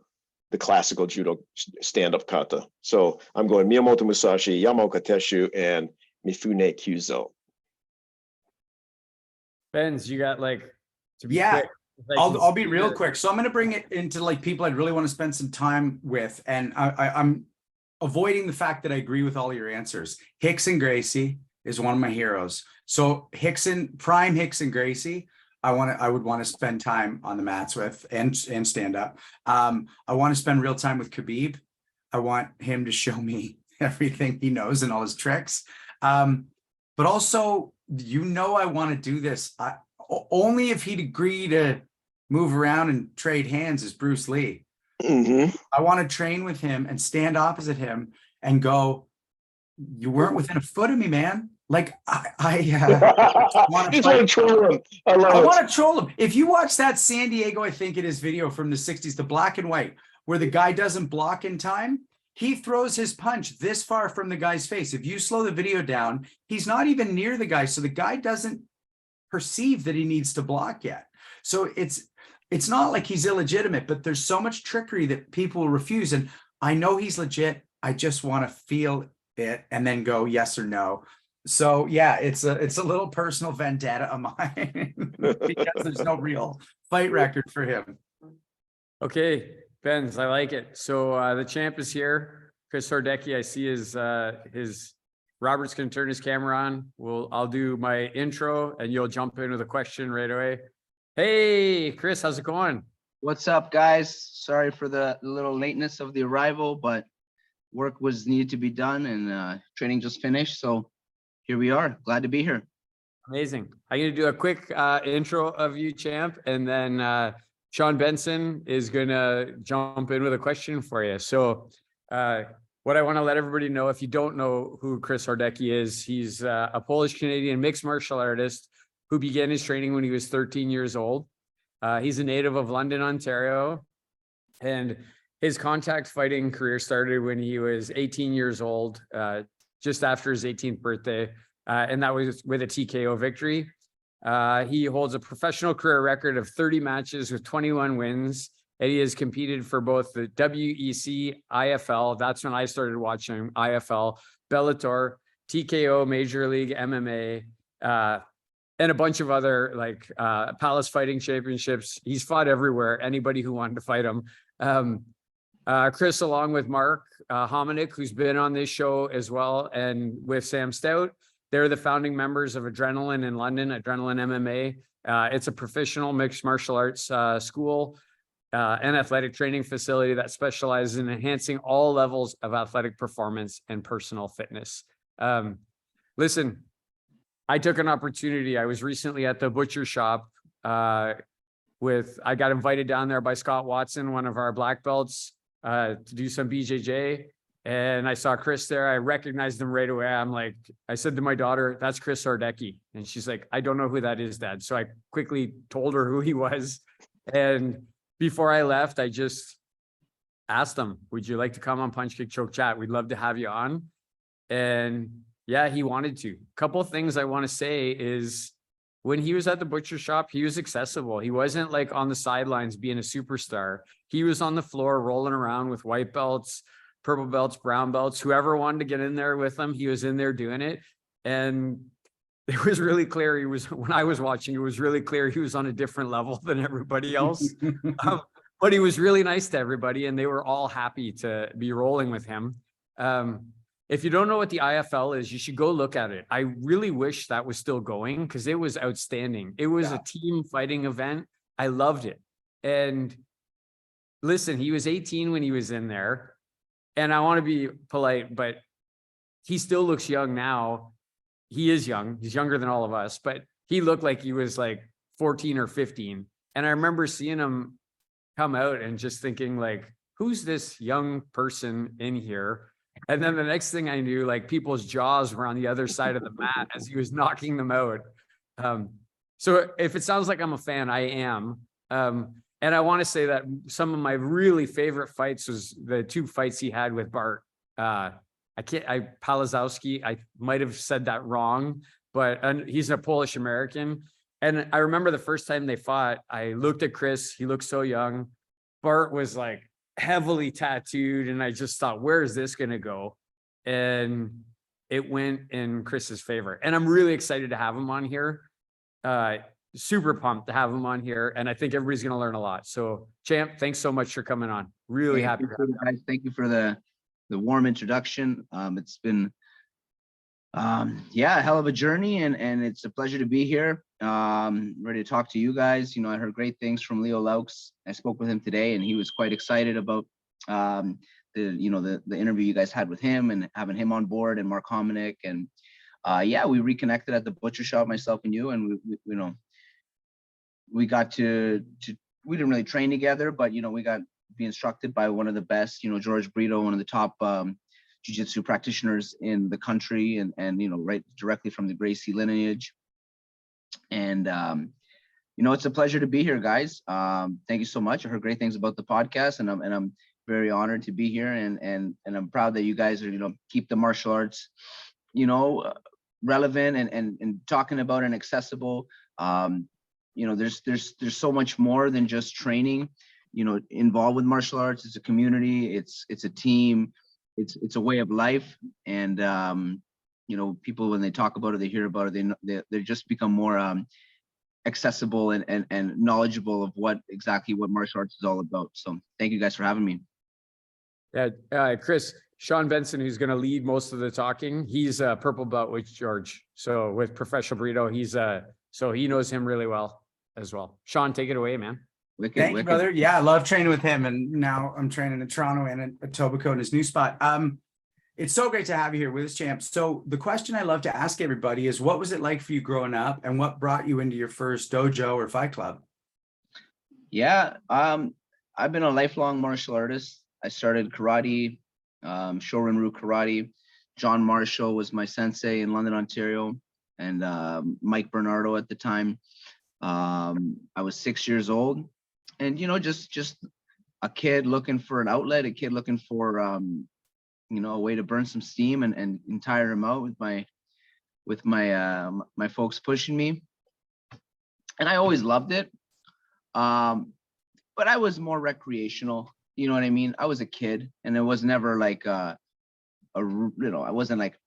the classical judo stand-up kata. So I'm going Miyamoto Musashi, Yamaoka Teshu, and Mifune Kyuzo. Benz, you got to be Yeah. quick. I'll be real quick. So I'm going to bring it into people I'd really want to spend some time with. And I'm avoiding the fact that I agree with all your answers. Rickson Gracie is one of my heroes. So prime Rickson Gracie, I would want to spend time on the mats with and stand up. I want to spend real time with Khabib. I want him to show me everything he knows and all his tricks. But also, I want to do this. Only if he'd agree to move around and trade hands as Bruce Lee. Mm-hmm. I want to train with him and stand opposite him and go, you weren't within a foot of me, man. I want to troll him. I want to troll him. If you watch that San Diego, I think it is, video from the 60s, the black and white, where the guy doesn't block in time, he throws his punch this far from the guy's face. If you slow the video down, he's not even near the guy. So the guy doesn't perceive that he needs to block yet. So it's not like he's illegitimate, but there's so much trickery that people will refuse. And I know he's legit. I just want to feel it and then go yes or no. So yeah, it's a little personal vendetta of mine because there's no real fight record for him. Okay, Benz, I like it. So the champ is here. Chris Horodecki, I see his Robert's going to turn his camera on. I'll do my intro and you'll jump into the question right away. Hey, Chris, how's it going? What's up, guys? Sorry for the little lateness of the arrival, but work was needed to be done and training just finished. So here we are. Glad to be here. Amazing. I'm going to do a quick intro of you, champ, and then Shaun Benson is going to jump in with a question for you. So what I want to let everybody know, if you don't know who Chris Horodecki is, he's a Polish-Canadian mixed martial artist who began his training when he was 13 years old. He's a native of London, Ontario, and his contact fighting career started when he was 18 years old, just after his 18th birthday, and that was with a TKO victory. He holds a professional career record of 30 matches with 21 wins, and he has competed for both the WEC, IFL, that's when I started watching IFL, Bellator, TKO Major League MMA, and a bunch of other like Palace Fighting Championships. He's fought everywhere, anybody who wanted to fight him. Chris, along with Mark Hominick, who's been on this show as well, and with Sam Stout, they're the founding members of Adrenaline in London, Adrenaline MMA. It's a professional mixed martial arts school and athletic training facility that specializes in enhancing all levels of athletic performance and personal fitness. Listen, I took an opportunity. I was recently at the butcher shop I got invited down there by Scott Watson, one of our black belts, to do some BJJ. And I saw Chris there. I recognized him right away. I said to my daughter, "That's Chris Horodecki." And she's like, "I don't know who that is, Dad." So I quickly told her who he was. And before I left, I just asked him, "Would you like to come on Punch Kick Choke Chat? We'd love to have you on." And yeah, he wanted to. A couple of things I want to say is when he was at the butcher shop, he was accessible. He wasn't like on the sidelines being a superstar. He was on the floor rolling around with white belts, purple belts, brown belts, whoever wanted to get in there with him, he was in there doing it. And it was really clear when I was watching, it was really clear he was on a different level than everybody else. But he was really nice to everybody, and they were all happy to be rolling with him. If you don't know what the IFL is, you should go look at it. I really wish that was still going because it was outstanding. It was a team fighting event. I loved it. And listen, he was 18 when he was in there. And I want to be polite, but he still looks young now. He is young. He's younger than all of us, but he looked like he was like 14 or 15. And I remember seeing him come out and just thinking like, who's this young person in here? And then the next thing I knew, like people's jaws were on the other side of the mat as he was knocking them out. So if it sounds like I'm a fan, I am. And I want to say that some of my really favorite fights was the two fights he had with Bart. Palazowski, I might have said that wrong, but he's a Polish American. And I remember the first time they fought, I looked at Chris, he looked so young. Bart was like heavily tattooed, and I just thought, where is this going to go? And it went in Chris's favor. And I'm really excited to have him on here. Super pumped to have him on here, and I think everybody's going to learn a lot. So, Champ, thanks so much for coming on. Really happy. Guys, thank you for the warm introduction. It's been a hell of a journey, and it's a pleasure to be here. Ready to talk to you guys. You know, I heard great things from Leo Laux. I spoke with him today, and he was quite excited about the interview you guys had with him and having him on board, and Mark Hominick. And we reconnected at the butcher shop, myself and you, and we got to we didn't really train together, but we got to be instructed by one of the best, George Brito, one of the top jiu-jitsu practitioners in the country, and right directly from the Gracie lineage. And it's a pleasure to be here, guys. Thank you so much. I heard great things about the podcast, and I'm very honored to be here, and I'm proud that you guys are keep the martial arts relevant and talking about and accessible. There's so much more than just training, involved with martial arts. It's a community, it's a team, it's a way of life. And, people, when they talk about it, they hear about it, they just become more accessible and knowledgeable of what martial arts is all about. So thank you guys for having me. Yeah, Chris, Shaun Benson, who's going to lead most of the talking, he's a purple belt with George. So with Professional Burrito, so he knows him really well as well. Shaun, take it away, man. Thank you, brother. Yeah, I love training with him, and now I'm training in Toronto and at Etobicoke in his new spot. It's so great to have you here with us, Champ. So the question I love to ask everybody is, what was it like for you growing up, and what brought you into your first dojo or fight club? Yeah, I've been a lifelong martial artist. I started karate, Shorin-ryu karate. John Marshall was my sensei in London, Ontario, and Mike Bernardo at the time. I was 6 years old, and just a kid looking for an outlet, a kid looking for a way to burn some steam and tire him out with my folks pushing me, and I always loved it. But I was more recreational, you know what I mean? I was a kid, and it was never like I wasn't like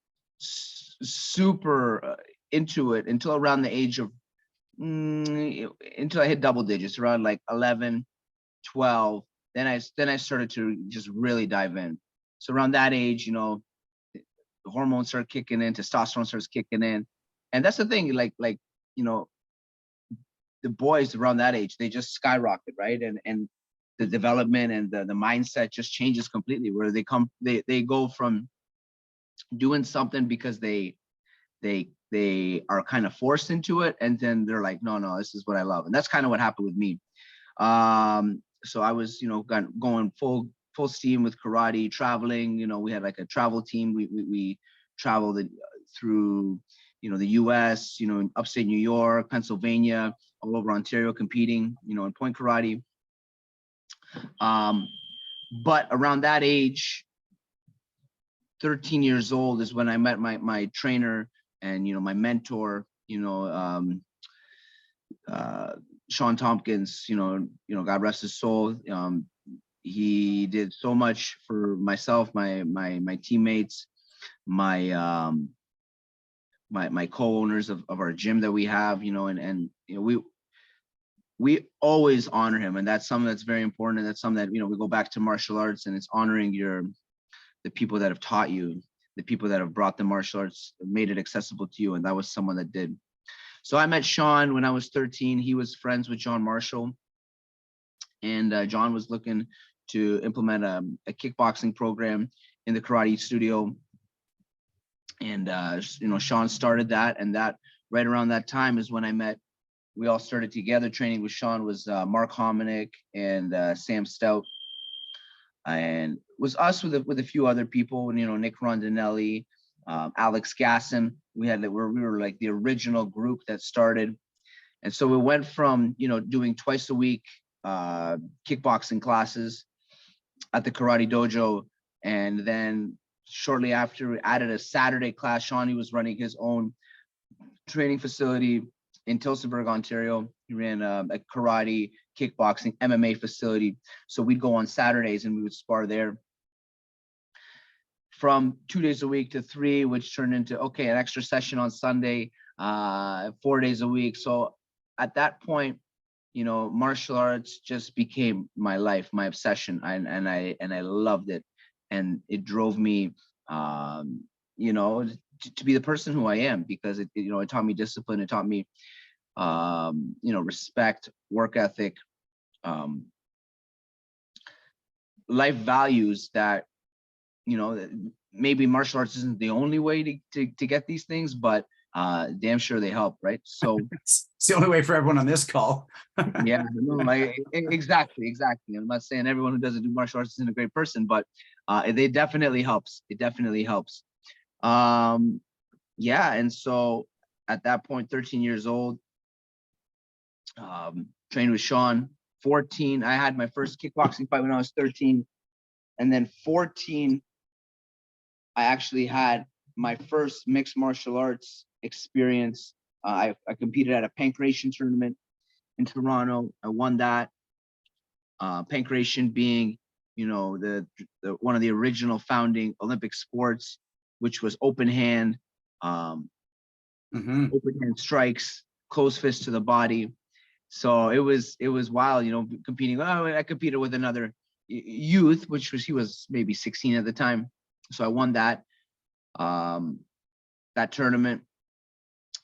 super into it until around the age of until I hit double digits, around like 11, 12. Then I started to just really dive in. So around that age, the hormones start kicking in, testosterone starts kicking in, and that's the thing. Like the boys around that age, they just skyrocket, right? And the development and the mindset just changes completely, where they go from doing something because they are kind of forced into it, and then they're like, no, this is what I love. And that's kind of what happened with me. So I was going full steam with karate, traveling. We had like a travel team. We traveled through the US, in upstate New York, Pennsylvania, all over Ontario, competing in point karate. But around that age, 13 years old, is when I met my trainer and my mentor, Shawn Tompkins. God rest his soul. He did so much for myself, my teammates, my co-owners of our gym that we have, and we always honor him, and that's something that's very important. And that's something that we go back to martial arts, and it's honoring the people that have taught you, the people that have brought the martial arts, made it accessible to you, and that was someone that did. So I met Shaun when I was 13. He was friends with John Marshall, and John was looking to implement a kickboxing program in the karate studio. And Shaun started that, and that right around that time is when we all started together training with Shaun. Was Mark Hominick and Sam Stout, and it was us with a few other people, Nick Rondinelli, Alex Gasson. We were like the original group that started. And so we went from doing twice a week kickboxing classes at the karate dojo, and then shortly after we added a Saturday class. Shawnee was running his own training facility in Tillsonburg, Ontario. He ran a karate, kickboxing, MMA facility. So we'd go on Saturdays and we would spar there. From 2 days a week to 3, which turned into, an extra session on Sunday, 4 days a week. So at that point, martial arts just became my life, my obsession. And I loved it. And it drove me, to be the person who I am, because it taught me discipline. It taught me, respect, work ethic, life values that, maybe martial arts isn't the only way to get these things, but damn sure they help, right? So It's the only way for everyone on this call. yeah, exactly. I'm not saying everyone who doesn't do martial arts isn't a great person, but it definitely helps. It definitely helps. And so at that point, 13 years old, trained with Shaun. 14, I had my first kickboxing fight when I was 13, and then 14, I actually had my first mixed martial arts experience. I competed at a pancration tournament in Toronto. I won that. Pancration being, the one of the original founding Olympic sports, which was open hand strikes, closed fist to the body. So it was wild, competing. I competed with another youth, he was maybe 16 at the time. So I won that tournament.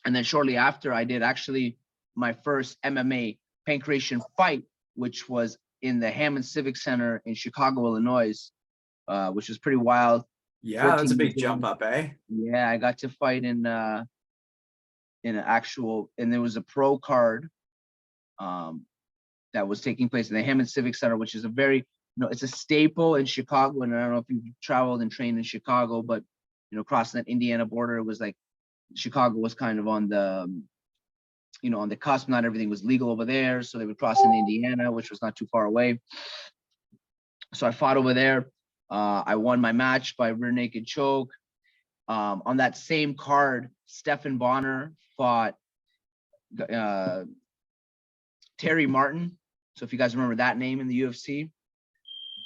And then shortly after, I did actually my first MMA pancration fight, which was in the Hammond Civic Center in Chicago, Illinois, which was pretty wild. Yeah, that's a big jump up, eh? Yeah, I got to fight in an actual, and there was a pro card that was taking place in the Hammond Civic Center, which is a very, it's a staple in Chicago. And I don't know if you've traveled and trained in Chicago, but, crossing that Indiana border, it was like Chicago was kind of on the, on the cusp. Not everything was legal over there. So they would cross into Indiana, which was not too far away. So I fought over there. I won my match by rear naked choke. On that same card, Stephan Bonner fought Terry Martin. So if you guys remember that name in the UFC.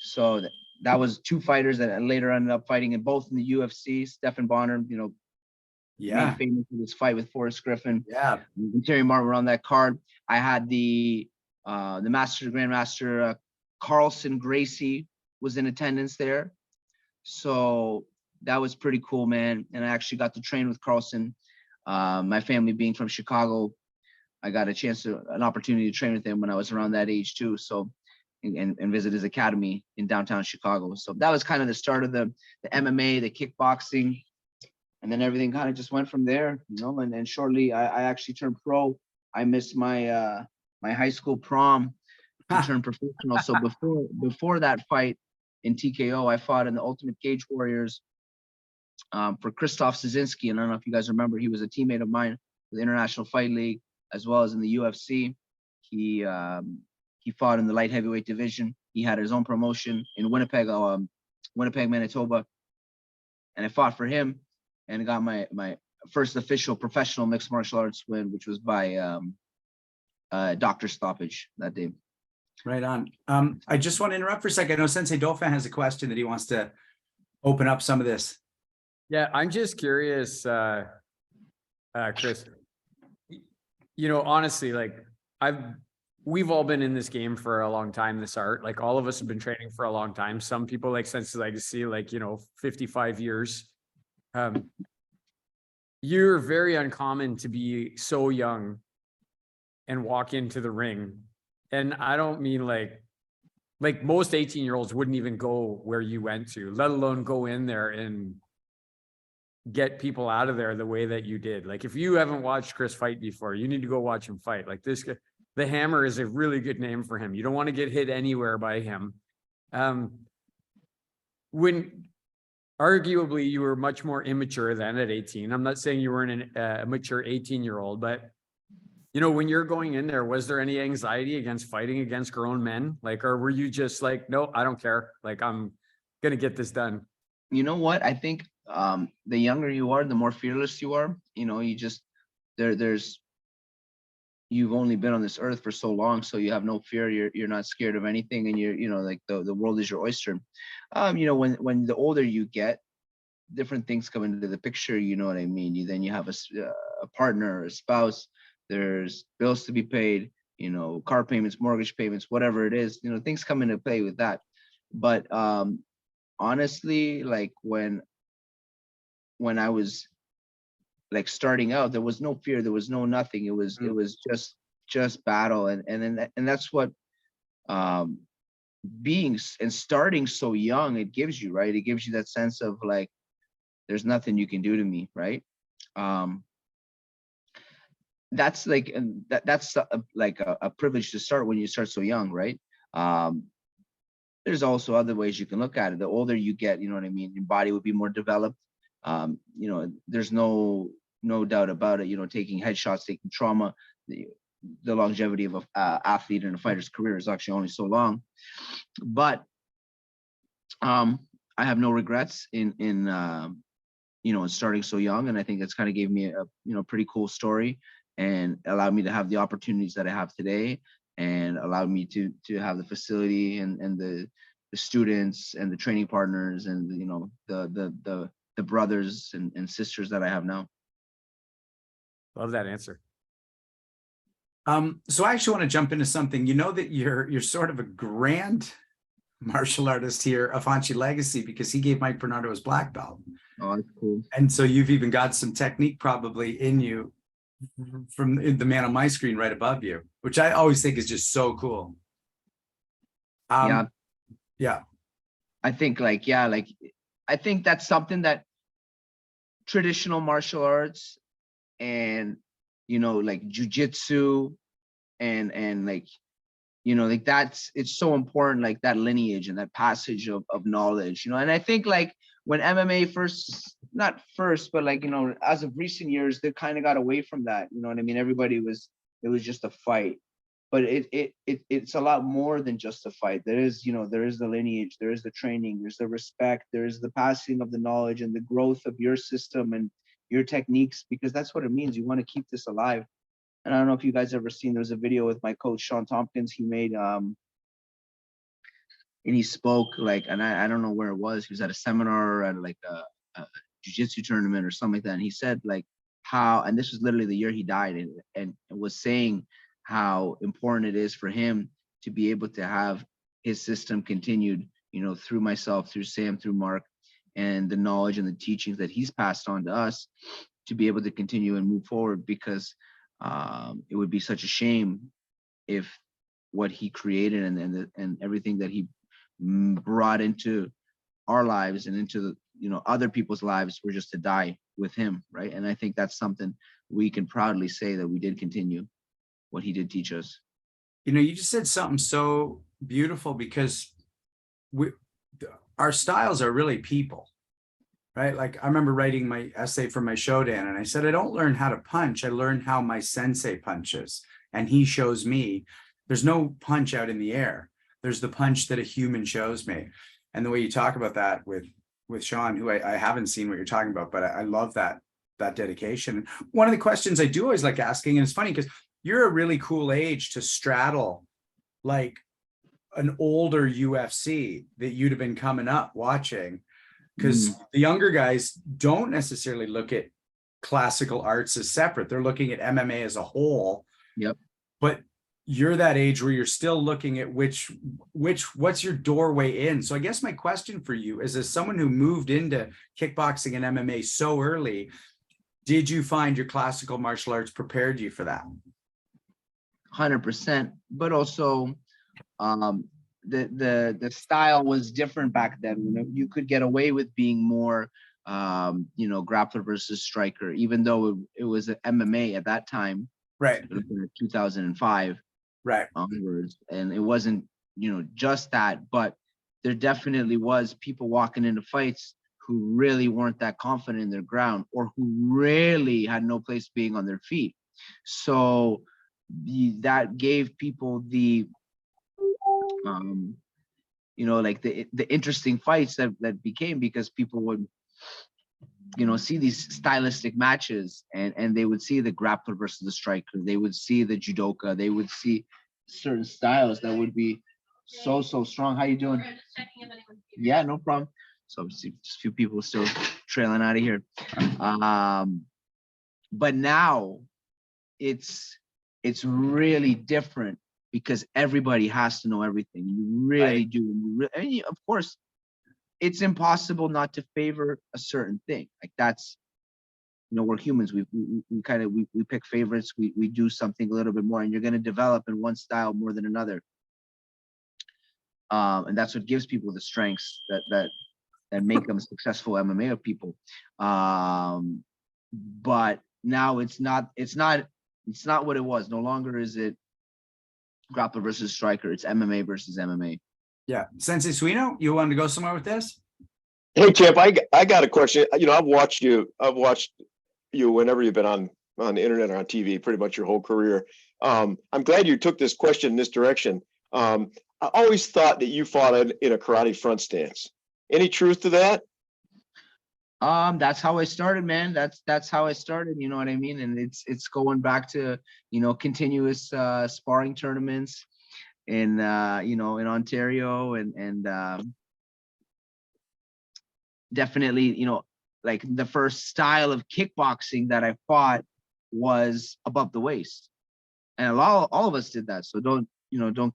So that was two fighters that later ended up fighting in both in the UFC. Stephan Bonner, made famous for this fight with Forrest Griffin. Yeah. And Terry Martin were on that card. I had the Grandmaster Carlson Gracie was in attendance there. So that was pretty cool, man. And I actually got to train with Carlson. My family being from Chicago, I got an opportunity to train with him when I was around that age too. So, and visit his academy in downtown Chicago. So that was kind of the start of the MMA, the kickboxing, and then everything kind of just went from there, and shortly I actually turned pro. I missed my my high school prom to turn professional. So before that fight in TKO, I fought in the Ultimate Cage Warriors for Krzysztof Szynski. And I don't know if you guys remember, he was a teammate of mine with the International Fight League, as well as in the UFC. He fought in the light heavyweight division. He had his own promotion in Winnipeg, Manitoba. And I fought for him and got my first official professional mixed martial arts win, which was by doctor stoppage that day. Right on. I just want to interrupt for a second. I know Sensei Dauphin has a question that he wants to open up some of this. Yeah, I'm just curious, Chris, honestly, like we've all been in this game for a long time, this art, like all of us have been training for a long time. Some people like Sensei Legacy, 55 years. You're very uncommon to be so young and walk into the ring. And I don't mean like most 18-year-olds wouldn't even go where you went to, let alone go in there and get people out of there the way that you did. Like if you haven't watched Chris fight before, you need to go watch him fight. Like this guy, the Hammer is a really good name for him. You don't want to get hit anywhere by him. When arguably you were much more immature than at 18. I'm not saying you weren't a mature 18-year-old, but when you're going in there, was there any anxiety against fighting against grown men? Or were you just like, no, I don't care. Like, I'm going to get this done. You know what? I think the younger you are, the more fearless you are. You just, you've only been on this earth for so long, so you have no fear. You're not scared of anything. And you're, like the world is your oyster. When the older you get, different things come into the picture. You know what I mean? Then you have a partner, a spouse. There's bills to be paid, car payments, mortgage payments, whatever it is, things come into play with that. But honestly, like when I was like starting out, there was no fear, there was no nothing. It was just battle. And that's what being and starting so young, it gives you, right? It gives you that sense of like, there's nothing you can do to me, right? That's like, that's like a privilege to start when you start so young, right? There's also other ways you can look at it. The older you get, you know what I mean, your body would be more developed. There's no doubt about it. Taking headshots, taking trauma, the longevity of an athlete and a fighter's career is actually only so long. But I have no regrets in starting so young, and I think that's kind of gave me a pretty cool story and allowed me to have the opportunities that I have today, and allowed me to have the facility and the students and the training partners and the brothers and sisters that I have now. Love that answer. So I actually want to jump into something. That you're sort of a grand martial artist here of Hanchi Legacy, because he gave Mike Bernardo his black belt. Oh, that's cool. And so you've even got some technique probably in you from the man on my screen right above you, which I always think is just so cool. Yeah. I think I think that's something that traditional martial arts and like jujitsu and like you know, like it's so important, like that lineage and that passage of knowledge, you know. And I think like when MMA not first, but like, you know, as of recent years, they kind of got away from that. You know what I mean? It was just a fight. But it's a lot more than just a fight. There is, you know, there is the lineage, there is the training, there's the respect, there is the passing of the knowledge and the growth of your system and your techniques, because that's what it means. You want to keep this alive. And I don't know if you guys ever seen, there's a video with my coach, Shawn Tompkins, he made, and he spoke like, and I don't know where it was. He was at a seminar or at like a jiu-jitsu tournament or something like that. And he said like how, and this was literally the year he died, and was saying how important it is for him to be able to have his system continued, you know, through myself, through Sam, through Mark, and the knowledge and the teachings that he's passed on to us to be able to continue and move forward, because it would be such a shame if what he created and everything that he brought into our lives and into the, you know, other people's lives were just to die with him, right? And I think that's something we can proudly say, that we did continue what he did teach us. You know, you just said something so beautiful, because our styles are really people, right? Like I remember writing my essay for my Shodan, and I said, I don't learn how to punch. I learn how my sensei punches. And he shows me there's no punch out in the air. There's the punch that a human shows me. And the way you talk about that with Shaun, who I haven't seen what you're talking about, but I love that dedication. One of the questions I do always like asking, and it's funny because you're a really cool age to straddle like an older UFC that you'd have been coming up watching, because the younger guys don't necessarily look at classical arts as separate. They're looking at MMA as a whole. Yep. But you're that age where you're still looking at what's your doorway in. So I guess my question for you is, as someone who moved into kickboxing and MMA so early, did you find your classical martial arts prepared you for that? 100%, but also the style was different back then. You know, you could get away with being more you know, grappler versus striker, even though it was an MMA at that time, Right. 2005 Right. onwards, and it wasn't, you know, just that, but there definitely was people walking into fights who really weren't that confident in their ground, or who really had no place being on their feet. So that gave people the you know, like the interesting fights that became, because people would, you know, see these stylistic matches, and they would see the grappler versus the striker, they would see the judoka, they would see certain styles that would be so strong. How you doing? Yeah, no problem. So obviously just a few people still trailing out of here, but now it's really different, because everybody has to know everything. You really do. I mean, of course, it's impossible not to favor a certain thing. Like that's, you know, we're humans. We pick favorites. We do something a little bit more, and you're going to develop in one style more than another. And that's what gives people the strengths that make them successful MMA people. But now it's not what it was. No longer is it grappler versus striker. It's MMA versus MMA. Yeah. Sensei Suino, you wanted to go somewhere with this? Hey, Champ, I got a question. You know, I've watched you whenever you've been on the internet or on TV, pretty much your whole career. I'm glad you took this question in this direction. I always thought that you fought in a karate front stance. Any truth to that? That's how I started, man. That's how I started, you know what I mean? And it's going back to, you know, continuous sparring tournaments in you know, in Ontario, and definitely, you know, like the first style of kickboxing that I fought was above the waist, and all of us did that. So don't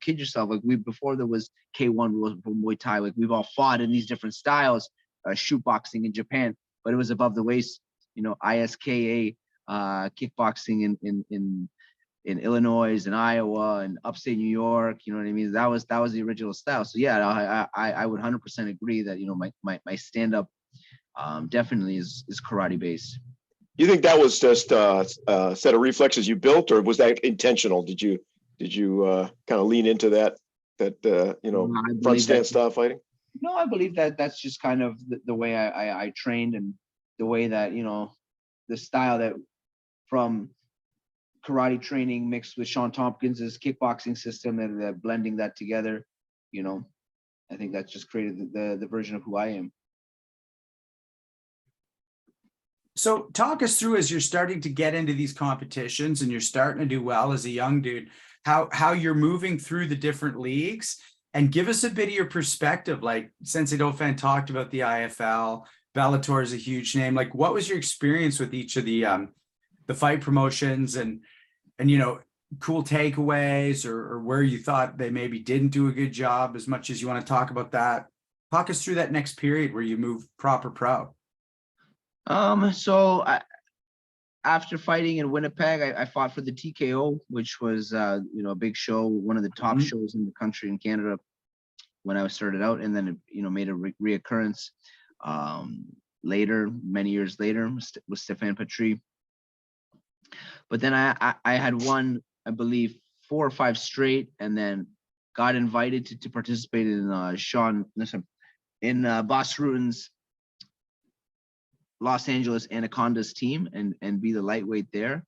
kid yourself. Like before there was K1 rules for Muay Thai, like we've all fought in these different styles, shoot boxing in Japan, but it was above the waist, you know, ISKA kickboxing in Illinois and Iowa and upstate New York, you know what I mean? That was the original style. So yeah, I would 100% agree that, you know, my stand-up definitely is karate based. You think that was just a set of reflexes you built, or was that intentional? Did you did you kind of lean into that you know, I front believe stand that. style fighting? No, I believe that that's just kind of the way I trained, and the way that, you know, the style that from karate training mixed with Shawn Tompkins's kickboxing system, and blending that together, you know, I think that's just created the version of who I am. So talk us through, as you're starting to get into these competitions and you're starting to do well as a young dude, how you're moving through the different leagues, and give us a bit of your perspective. Like Sensei Dauphin talked about the IFL, Bellator is a huge name. Like, what was your experience with each of the fight promotions, and you know, cool takeaways, or where you thought they maybe didn't do a good job, as much as you want to talk about that? Talk us through that next period where you move proper pro. So after fighting in Winnipeg, I fought for the TKO, which was you know, a big show, one of the top shows in the country, in Canada, when I started out, and then it, you know, made a reoccurrence later, many years later, with Stefan Patry. But then I had won, I believe, 4 or 5 straight, and then got invited to participate in Boss Rutan's Los Angeles Anacondas team, and be the lightweight there.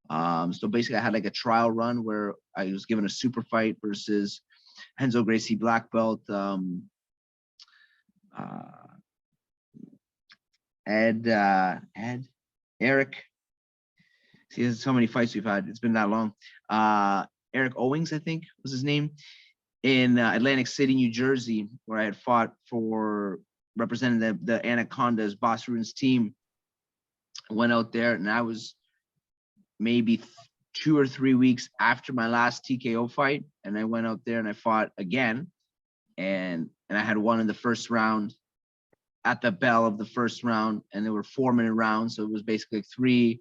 So basically I had like a trial run where I was given a super fight versus Renzo Gracie black belt, Eric. See, there's so many fights we've had. It's been that long. Eric Owings, I think was his name, in Atlantic City, New Jersey, where I had fought for representing the Anacondas, Boss Rutan's team. Went out there, and I was maybe 2 or 3 weeks after my last TKO fight, and I went out there and I fought again, and I had won in the first round, at the bell of the first round, and there were 4-minute rounds, so it was basically 3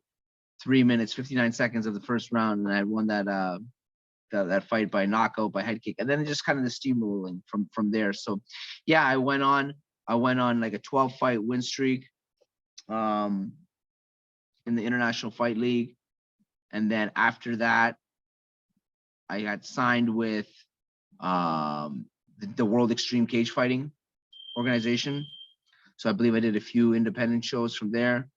minutes 59 seconds of the first round, and I had won that fight by knockout, by head kick, and then just kind of the steamrolling from there. So yeah, I went on like a 12-fight win streak in the International Fight League, and then after that I got signed with the World Extreme Cage Fighting organization. So I believe I did a few independent shows from there,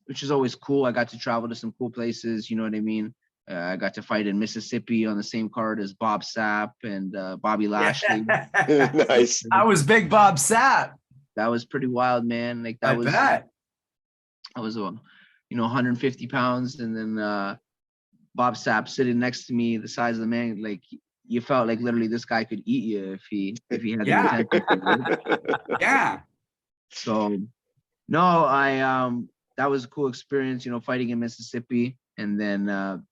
which is always cool. I got to travel to some cool places, you know what I mean? I got to fight in Mississippi on the same card as Bob Sapp and Bobby Lashley. Nice. I was big Bob Sapp. That was pretty wild, man. Like that I was bet. I was 150 pounds, and then Bob Sapp sitting next to me, the size of the man, like you felt like literally this guy could eat you if he had Yeah. the intent. Yeah. So no, that was a cool experience, fighting in Mississippi, and then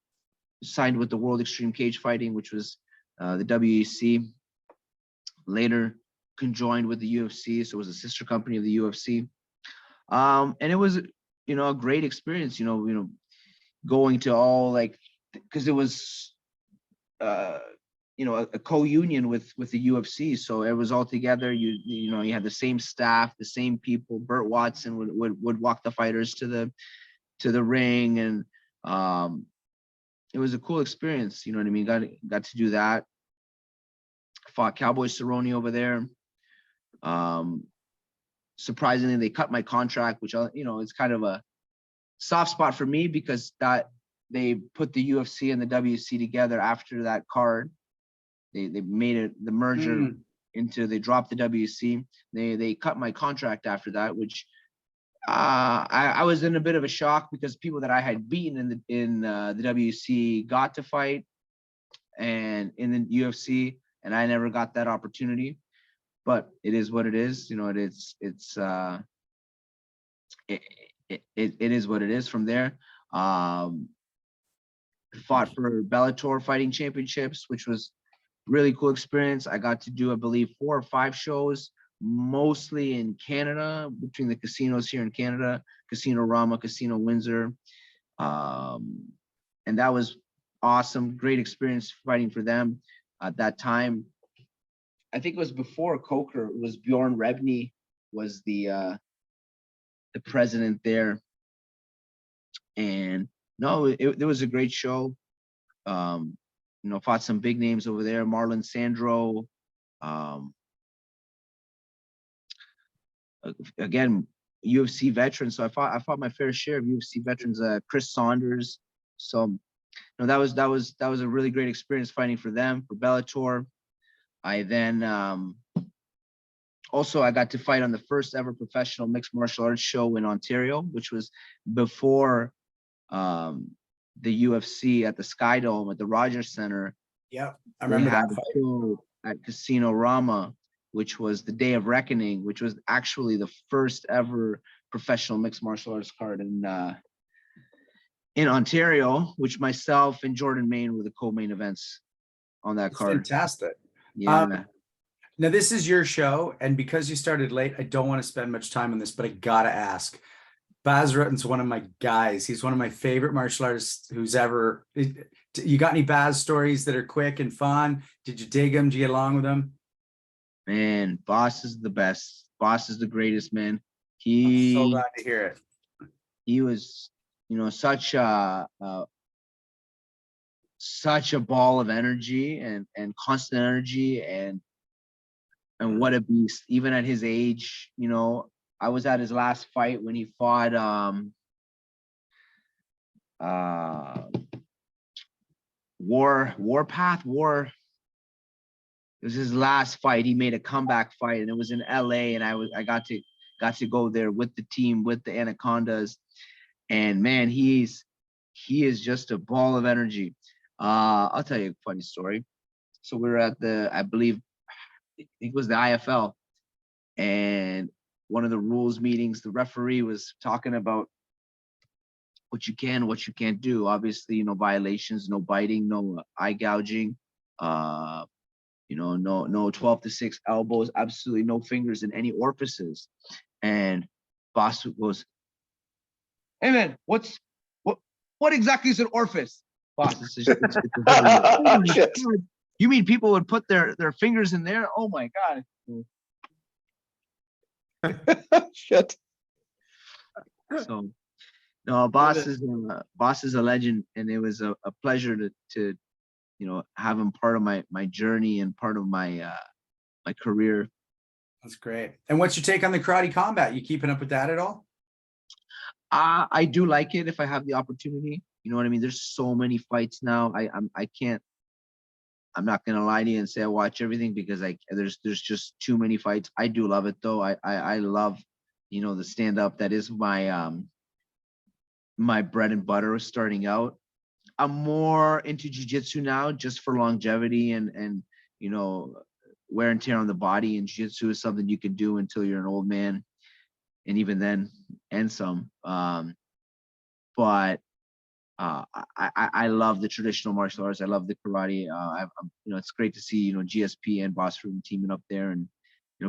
signed with the World Extreme Cage Fighting, which was the WEC. Later conjoined with the UFC, so it was a sister company of the UFC. And it was a great experience, going to all, like, because it was a co-union with the UFC, so it was all together. You had the same staff, the same people. Burt Watson would walk the fighters to the ring, and it was a cool experience. You know what I mean? Got to do that. Fought Cowboy Cerrone over there. Surprisingly, they cut my contract, which it's kind of a soft spot for me, because that they put the UFC and the WC together after that card. They made it the merger into, they dropped the WC. They cut my contract after that, which I was in a bit of a shock, because people that I had beaten in the WC got to fight and in the UFC, and I never got that opportunity. But it is what it is. It is what it is. From there, fought for Bellator Fighting Championships, which was really cool experience. I got to do, I believe, 4 or 5 shows, mostly in Canada, between the casinos here in Canada, Casino Rama, Casino Windsor. And that was awesome. Great experience fighting for them at that time. I think it was before Coker. It was Bjorn Rebney was the president there. And no, it was a great show. fought some big names over there, Marlon Sandro. Again, UFC veterans. So I fought my fair share of UFC veterans, Chris Saunders. So that was a really great experience fighting for them, for Bellator. I then also I got to fight on the first ever professional mixed martial arts show in Ontario, which was before the UFC at the Sky Dome at the Rogers Center. Yep, I They remember had that a fight. show at Casino Rama, which was the Day of Reckoning, which was actually the first ever professional mixed martial arts card in Ontario, which myself and Jordan Main were the co-main events on that It's card. fantastic. Yeah. Now this is your show, and because you started late, I don't want to spend much time on this, but I gotta ask. Baz Rutten's one of my guys. He's one of my favorite martial artists who's ever. You got any Baz stories that are quick and fun? Did you dig him? Did you get along with him? Man, Boss is the best. Boss is the greatest, man. I'm so glad to hear it. He was, such a ball of energy and constant energy and what a beast. Even at his age, I was at his last fight when he fought Warpath. It was his last fight. He made a comeback fight, and it was in LA, and I got to go there with the team, with the Anacondas. And man, he is just a ball of energy. I'll tell you a funny story. So we were at I think it was the IFL, and one of the rules meetings, the referee was talking about what you can, what you can't do. Obviously, violations, no biting, no eye gouging, no 12-6 elbows, absolutely no fingers in any orifices. And Boss goes, "Hey man, what exactly is an orifice?" Boss, it's a Shit. You mean people would put their fingers in there? Oh my God. Shit. So no, Boss is a legend, and it was a pleasure to have him part of my journey and part of my career. That's great. And what's your take on the karate combat? You keeping up with that at all? I do like it if I have the opportunity. You know what I mean? There's so many fights now. I'm not gonna lie to you and say I watch everything because there's just too many fights. I do love it though. I love the stand up. That is my bread and butter starting out. I'm more into jiu-jitsu now just for longevity and wear and tear on the body, and jiu-jitsu is something you can do until you're an old man, and even then and some. But I love the traditional martial arts. I love the karate. It's great to see GSP and Boss Room teaming up there and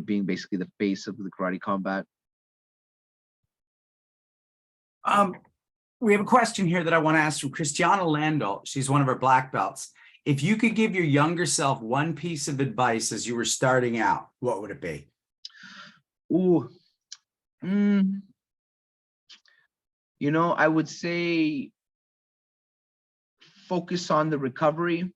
being basically the face of the karate combat. We have a question here that I want to ask from Christiana Landau. She's one of our black belts. If you could give your younger self one piece of advice as you were starting out, what would it be? Ooh. I would say focus on the recovery.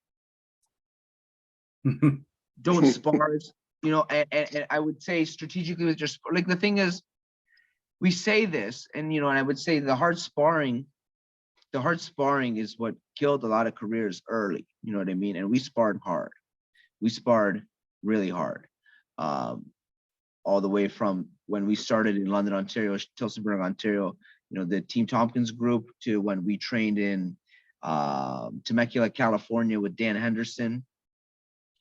Don't spar. And I would say strategically with just like the thing is, we say this, and I would say the hard sparring is what killed a lot of careers early. You know what I mean? And we sparred hard. We sparred really hard. All the way from when we started in London, Ontario, Tillsonburg, Ontario, the Team Tompkins group, to when we trained in Temecula, California with Dan Henderson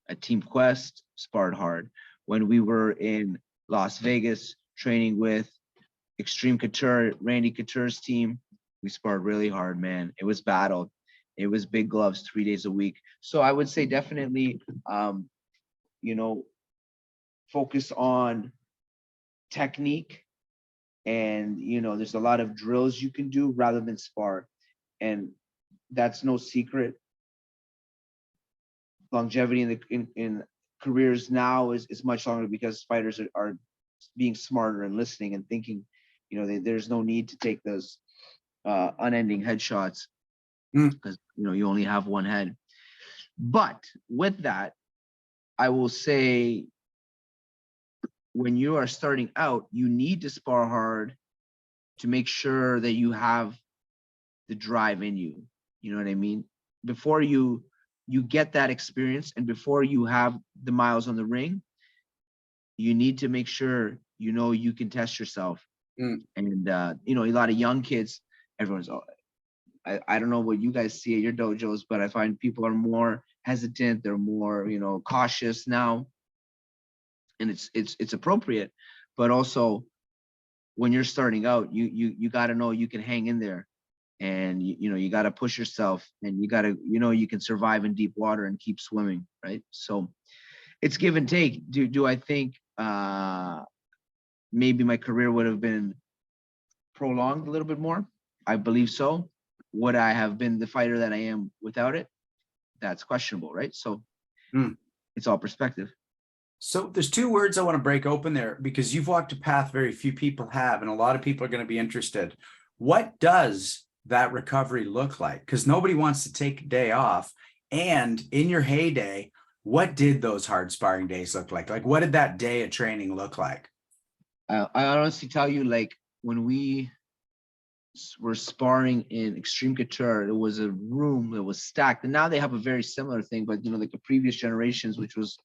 at Team Quest, sparred hard. When we were in Las Vegas training with Extreme Couture, Randy Couture's team, we sparred really hard, man. It was battle. It was big gloves 3 days a week. So I would say definitely, focus on technique, and there's a lot of drills you can do rather than spar, and that's no secret. Longevity in careers now is much longer because fighters are being smarter and listening and thinking. There's no need to take those unending headshots because you only have one head. But with that, I will say, when you are starting out, you need to spar hard to make sure that you have the drive in you. You know what I mean? Before you get that experience and before you have the miles on the ring, you need to make sure you know you can test yourself. And you know, a lot of young kids, everyone's, I don't know what you guys see at your dojos, but I find people are more hesitant, they're more, you know, cautious now. And it's appropriate, but also when you're starting out, you got to know you can hang in there, and you know, you got to push yourself, and you got to, you know, you can survive in deep water and keep swimming, right? So it's give and take. Do I think maybe my career would have been prolonged a little bit more? I believe so. Would I have been the fighter that I am without it? That's questionable, right? So it's all perspective. So there's two words I want to break open there, because you've walked a path very few people have, and a lot of people are going to be interested. What does that recovery look like? Because nobody wants to take a day off. And in your heyday, what did those hard sparring days look like? Like, what did that day of training look like? I honestly tell you, like, when we were sparring in Extreme Couture, it was a room that was stacked. And now they have a very similar thing, but, you know, like the previous generations, which was,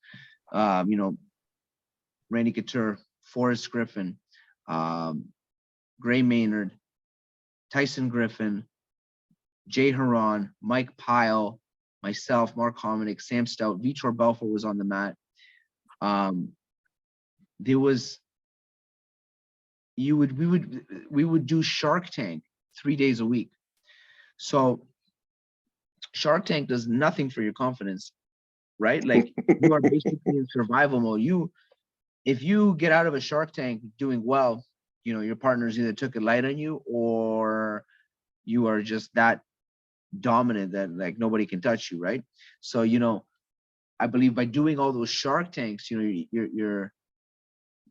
you know, Randy Couture, Forrest Griffin, Gray Maynard, Tyson Griffin, Jay Huron, Mike Pyle, myself, Mark Hominick, Sam Stout, Vitor Belfort was on the mat. There was, we would do Shark Tank 3 days a week. So Shark Tank does nothing for your confidence, right? Like, you are basically in survival mode. If you get out of a Shark Tank doing well, you know, your partners either took it light on you, or you are just that dominant that, like, nobody can touch you, right? So, you know, I believe by doing all those Shark Tanks, you know,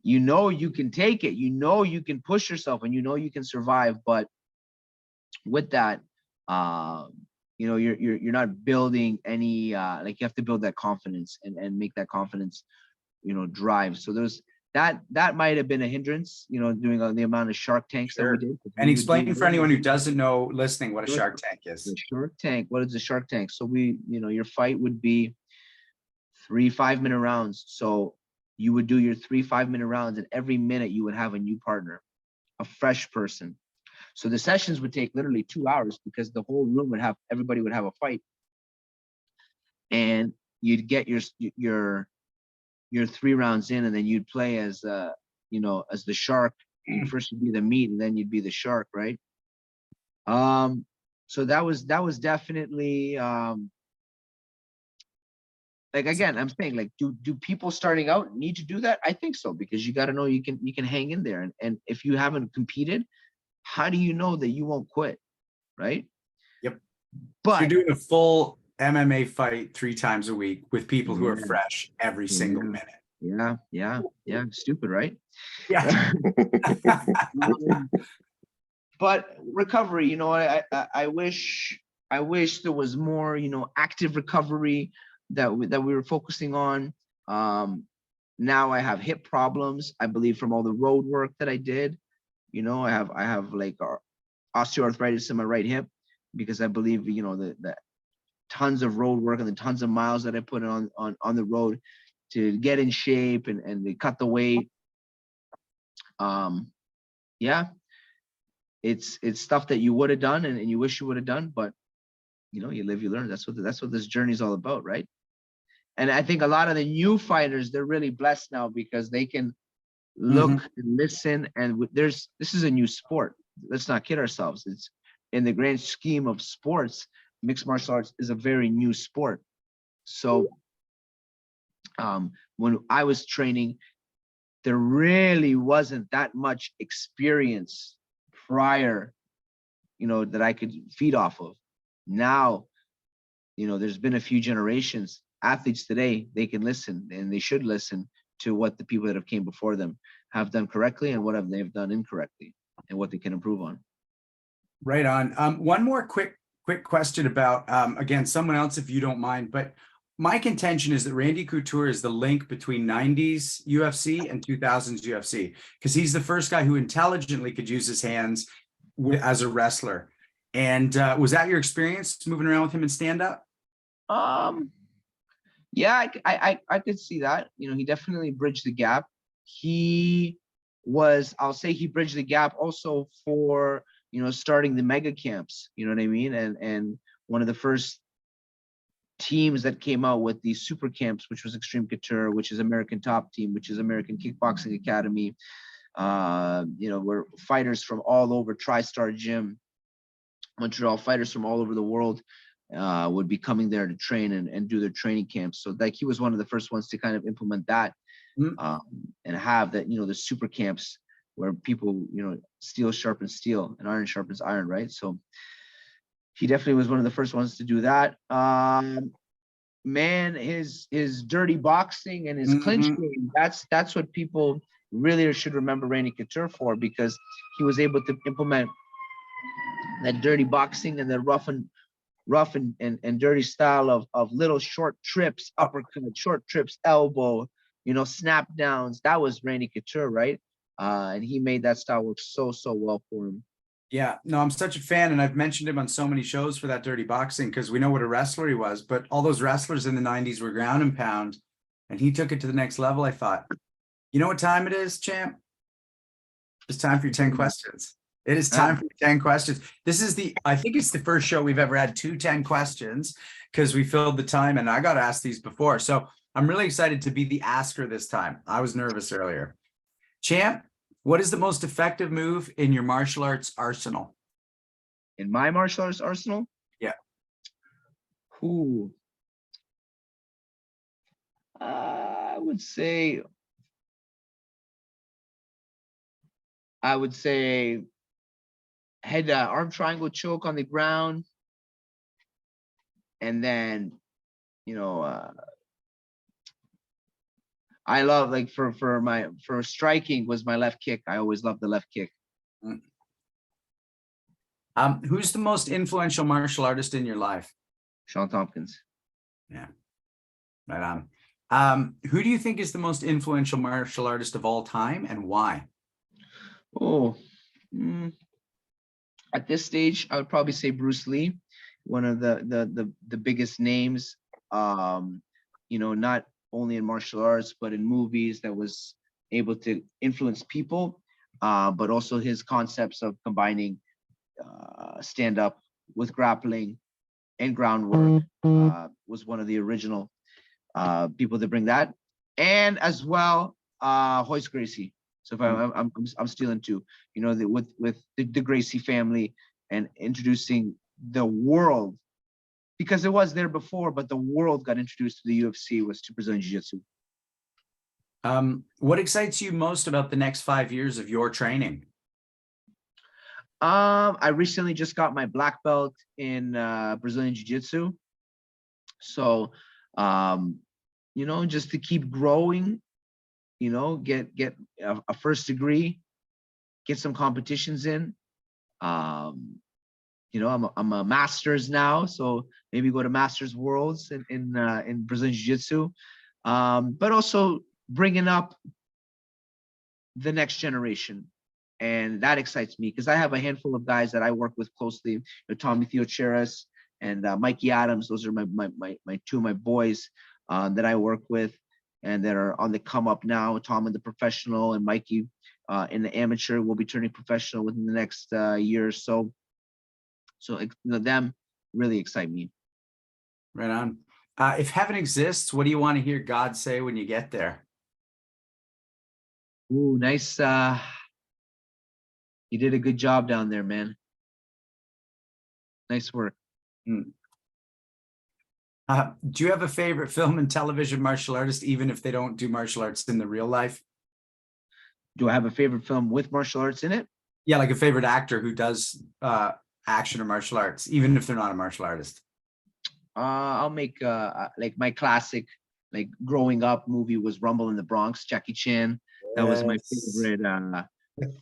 you know, you can take it, you know, you can push yourself, and you know, you can survive. But with that, you know, you're not building any, like, you have to build that confidence and make that confidence, you know, drive. So there's that might have been a hindrance, you know, doing the amount of Shark Tanks that we did. And explain for anyone who doesn't know listening what a Shark Tank is. The Shark Tank, what is a Shark Tank? So you know, your fight would be 3 5-minute rounds. So you would do your 3 5-minute rounds, and every minute you would have a new partner, a fresh person. So the sessions would take literally 2 hours, because the whole room would have, everybody would have a fight, and you'd get your 3 rounds in, and then you'd play as you know, as the shark. First you'd be the meat, and then you'd be the shark, right? So that was definitely like, again, I'm saying, like, do people starting out need to do that? I think so, because you got to know you can hang in there, and if you haven't competed, how do you know that you won't quit, right? Yep. But so you're doing a full MMA fight 3 times a week with people who are fresh every single minute. Yeah. Stupid, right? Yeah. But recovery, you know, I wish there was more, you know, active recovery that we were focusing on. Now I have hip problems, I believe, from all the road work that I did. You know, I have like osteoarthritis in my right hip, because I believe, you know, the tons of road work and the tons of miles that I put on the road to get in shape and they cut the weight. Yeah, it's stuff that you would have done and you wish you would have done, but, you know, you live, you learn. That's what this journey is all about, right? And I think a lot of the new fighters, they're really blessed now, because they can look and listen, and this is a new sport. Let's not kid ourselves. It's, in the grand scheme of sports, mixed martial arts is a very new sport. So when I was training, there really wasn't that much experience prior, you know, that I could feed off of. Now, you know, there's been a few generations. Athletes today, they can listen, and they should listen to what the people that have came before them have done correctly, and what they've done incorrectly, and what they can improve on. Right on. One more quick question about, again, someone else, if you don't mind, but my contention is that Randy Couture is the link between 90s UFC and 2000s UFC, because he's the first guy who intelligently could use his hands as a wrestler. And was that your experience moving around with him in stand-up? Yeah, I could see that. You know, he definitely bridged the gap. I'll say he bridged the gap also for, you know, starting the mega camps, you know what I mean? And one of the first teams that came out with these super camps, which was Extreme Couture, which is American Top Team, which is American Kickboxing Academy, you know, where fighters from all over, TriStar Gym, Montreal, fighters from all over the world would be coming there to train and do their training camps. So like he was one of the first ones to kind of implement that and have that, you know, the super camps where people, you know, steel sharpens steel and iron sharpens iron, right? So he definitely was one of the first ones to do that. Man, his dirty boxing and his clinch game, that's what people really should remember Randy Couture for, because he was able to implement that dirty boxing and the rough and dirty style of little short trips, uppercut, short trips, elbow, you know, snap downs. That was Randy Couture, right? And he made that style work so well for him. Yeah, no, I'm such a fan, and I've mentioned him on so many shows for that dirty boxing, because we know what a wrestler he was, but all those wrestlers in the 90s were ground and pound, and he took it to the next level. I thought, you know what time it is, champ? It's time for your 10 questions. It is time for your 10 questions. This is I think it's the first show we've ever had 10 questions, because we filled the time, and I got asked these before. So I'm really excited to be the asker this time. I was nervous earlier. Champ, what is the most effective move in your martial arts arsenal? In my martial arts arsenal? Yeah. Ooh. I would say head arm triangle choke on the ground, and then, you know, I love, like, for striking was my left kick. I always loved the left kick. Who's the most influential martial artist in your life? Shawn Tompkins. Yeah, right on. Who do you think is the most influential martial artist of all time, and why? Oh, at this stage, I would probably say Bruce Lee, one of the biggest names. You know, not only in martial arts but in movies, that was able to influence people, but also his concepts of combining stand up with grappling and groundwork was one of the original people to bring that, and as well Hoist Gracie. So if I'm stealing two, you know, with the Gracie family and introducing the world, because it was there before, but the world got introduced to the UFC, was to Brazilian Jiu-Jitsu. What excites you most about the next 5 years of your training? I recently just got my black belt in Brazilian Jiu-Jitsu. So, you know, just to keep growing, you know, get a first degree, get some competitions in. You know, I'm a master's now, so maybe go to Masters Worlds in Brazilian Jiu-Jitsu, but also bringing up the next generation. And that excites me, because I have a handful of guys that I work with closely, you know, Tommy Theocheris and Mikey Adams. Those are my two of my boys that I work with and that are on the come up now. Tom in the professional and Mikey in the amateur will be turning professional within the next year or so. So, you know, them really excite me. Right on. If heaven exists, what do you want to hear God say when you get there? Ooh, nice. You did a good job down there, man. Nice work. Do you have a favorite film and television martial artist, even if they don't do martial arts in the real life? Do I have a favorite film with martial arts in it? Yeah, like a favorite actor who does action or martial arts, even if they're not a martial artist. I'll make like my classic, like growing up movie was Rumble in the Bronx, Jackie Chan. That was my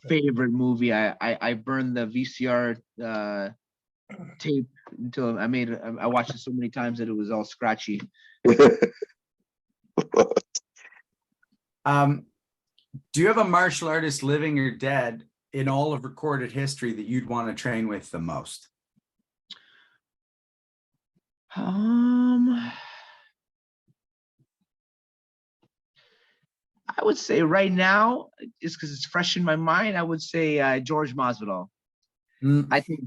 favorite movie. I burned the VCR tape until I watched it so many times that it was all scratchy. Do you have a martial artist, living or dead, in all of recorded history that you'd want to train with the most? I would say right now, just because it's fresh in my mind, I would say George Masvidal. I think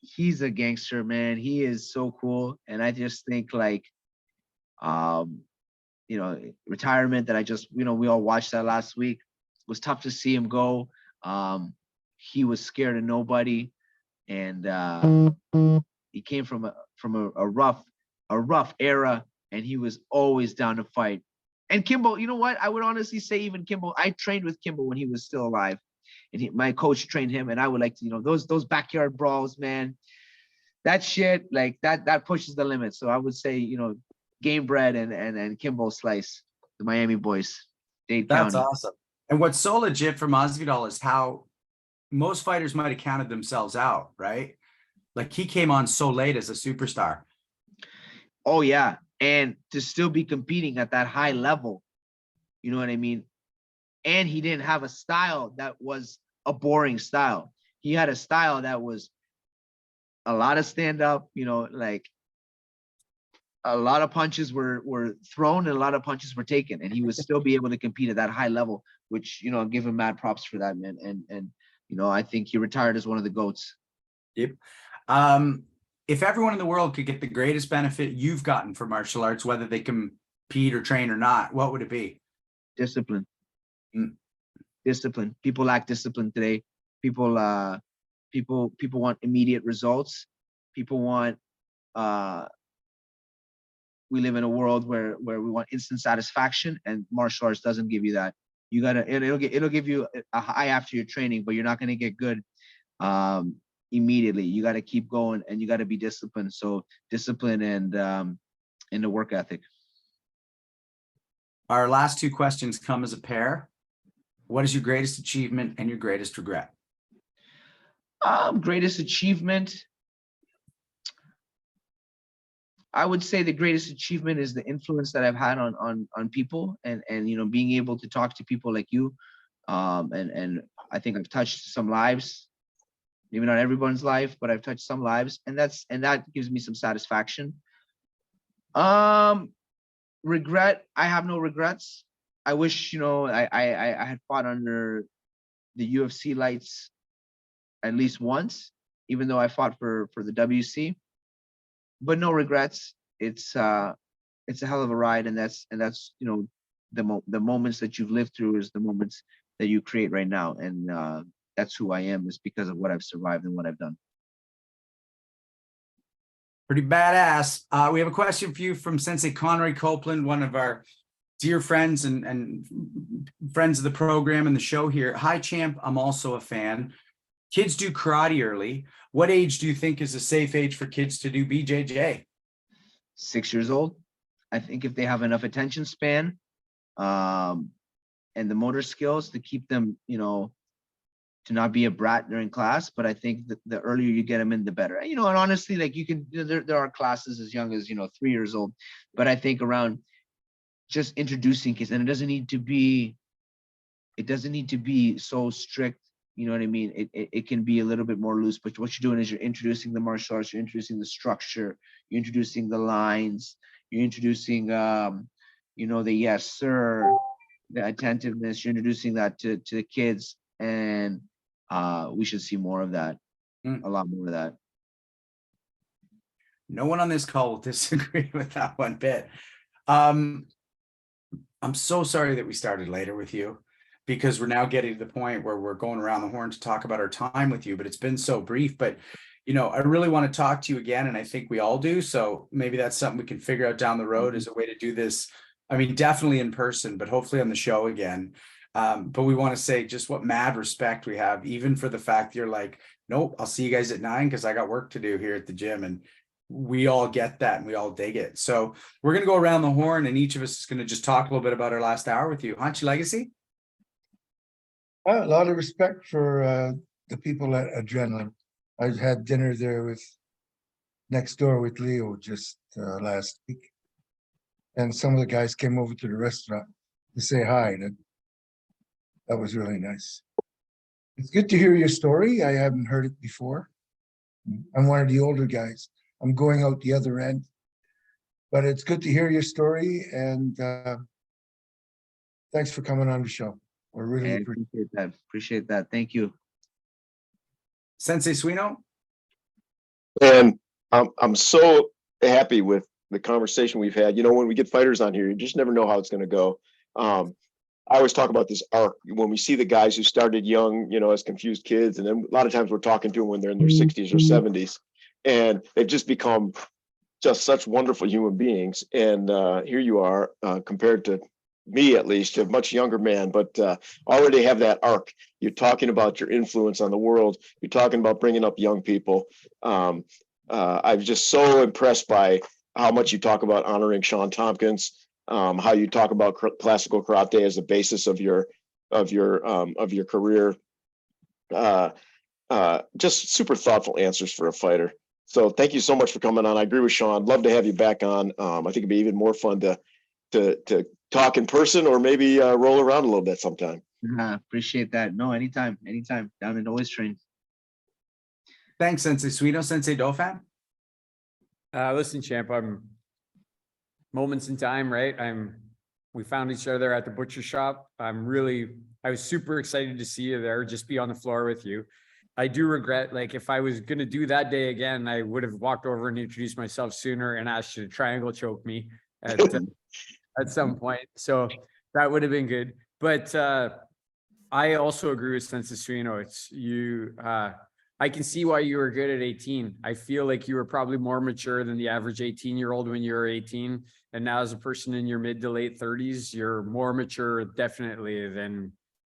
he's a gangster, man. He is so cool, and I just think like, retirement that we all watched that last week. It was tough to see him go. He was scared of nobody, and he came from a rough era, and he was always down to fight. And Kimbo, you know what? I would honestly say even Kimbo. I trained with Kimbo when he was still alive, and my coach trained him. And I would like to, those backyard brawls, man. That shit, like that pushes the limit. So I would say, Game Bread and Kimbo Slice, the Miami boys, Dade That's County. awesome. And what's so legit for Masvidal is how most fighters might have counted themselves out, right? Like he came on so late as a superstar. Oh yeah, and to still be competing at that high level, you know what I mean? And he didn't have a style that was a boring style. He had a style that was a lot of stand up, like a lot of punches were thrown and a lot of punches were taken, and he would still be able to compete at that high level, which, give him mad props for that, man. And I think he retired as one of the GOATs. Yep. If everyone in the world could get the greatest benefit you've gotten from martial arts, whether they compete or train or not, what would it be? Discipline. Discipline. People lack discipline today. People want immediate results. People want we live in a world where we want instant satisfaction, and martial arts doesn't give you that. You gotta, it'll give you a high after your training, but you're not gonna get good immediately. You got to keep going, and you got to be disciplined. So discipline and the work ethic. Our last two questions come as a pair. What is your greatest achievement and your greatest regret? Greatest achievement. I would say the greatest achievement is the influence that I've had on people, and being able to talk to people like you, and I think I've touched some lives. Maybe not everyone's life, but I've touched some lives, and that gives me some satisfaction. Regret, I have no regrets. I wish, I had fought under the UFC lights at least once, even though I fought for the WC. But no regrets. It's a hell of a ride, and that's the moments that you've lived through is the moments that you create right now, and that's who I am, is because of what I've survived and what I've done. Pretty badass. We have a question for you from Sensei Conroy Copeland, one of our dear friends and friends of the program and the show here. Hi, champ. I'm also a fan. Kids do karate early. What age do you think is a safe age for kids to do BJJ? 6 years old. I think if they have enough attention span, and the motor skills to keep them, to not be a brat during class. But I think that the earlier you get them in, the better. And honestly, like, you can, there are classes as young as 3 years old, but I think around just introducing kids, and it doesn't need to be so strict. You know what I mean? It can be a little bit more loose, but what you're doing is you're introducing the martial arts, you're introducing the structure, you're introducing the lines, you're introducing, the yes, sir, the attentiveness, you're introducing that to the kids. And we should see more of that, a lot more of that. No one on this call will disagree with that one bit. I'm so sorry that we started later with you, because we're now getting to the point where we're going around the horn to talk about our time with you, but it's been so brief. But, I really want to talk to you again, and I think we all do. So maybe that's something we can figure out down the road as a way to do this. I mean, definitely in person, but hopefully on the show again. But we want to say just what mad respect we have, even for the fact that you're like, nope, I'll see you guys at 9 because I got work to do here at the gym. And we all get that and we all dig it. So we're going to go around the horn, and each of us is going to just talk a little bit about our last hour with you. Hachi Legacy? A lot of respect for the people at Adrenaline. I had dinner there with next door with Leo just last week. And some of the guys came over to the restaurant to say hi. That was really nice. It's good to hear your story. I haven't heard it before. I'm one of the older guys. I'm going out the other end. But it's good to hear your story, and thanks for coming on the show. We're I really appreciate that. Appreciate that. Thank you. Sensei Suino? And I'm so happy with the conversation we've had. You know, when we get fighters on here, you just never know how it's going to go. I always talk about this arc when we see the guys who started young, you know, as confused kids, and then a lot of times we're talking to them when they're in their 60s or 70s, and they've just become just such wonderful human beings. And here you are, compared to me, at least, a much younger man, but already have that arc. You're talking about your influence on the world. You're talking about bringing up young people. I'm just so impressed by how much you talk about honoring Shawn Tompkins, how you talk about classical karate as the basis of your career. Just super thoughtful answers for a fighter. So thank you so much for coming on. I agree with Shaun. Love to have you back on. I think it'd be even more fun to talk in person, or maybe roll around a little bit sometime. Appreciate that. No, anytime. Down and always train. Thanks, Sensei Suino. Sensei Dauphin? Listen, champ, I'm moments in time, right? We found each other at the butcher shop. I was super excited to see you there, just be on the floor with you. I do regret, like, if I was going to do that day again, I would have walked over and introduced myself sooner and asked you to triangle choke me at some point. So that would have been good. But I also agree with Sensei Suino. It's you. I can see why you were good at 18. I feel like you were probably more mature than the average 18-year-old when you were 18. And now as a person in your mid to late 30s, you're more mature definitely than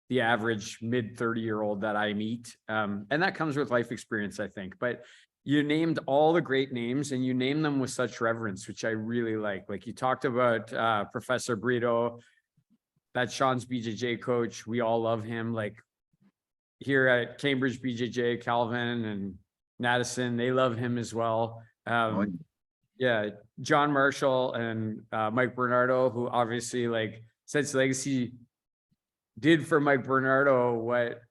the average mid 30-year-old that I meet. And that comes with life experience, I think. But you named all the great names, and you named them with such reverence, which I really like. Like, you talked about Professor Brito, that's Shaun's BJJ coach. We all love him. Like, here at Cambridge BJJ, Calvin and Madison, they love him as well. Yeah, John Marshall and Mike Bernardo, who obviously, like, Sensei Legacy did for Mike Bernardo what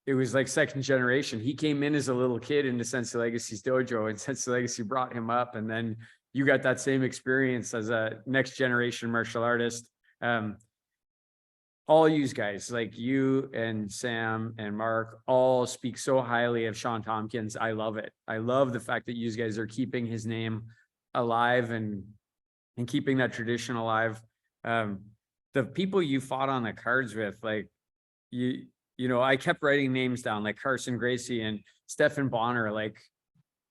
it was like second generation. He came in as a little kid into Sensei Legacy's dojo, and Sensei Legacy brought him up, and then you got that same experience as a next generation martial artist. All you guys, like you and Sam and Mark, all speak so highly of Shawn Tompkins. I love it. I love the fact that you guys are keeping his name alive and keeping that tradition alive. The people you fought on the cards with, like, you know, I kept writing names down, like Carson Gracie and Stephan Bonner, like,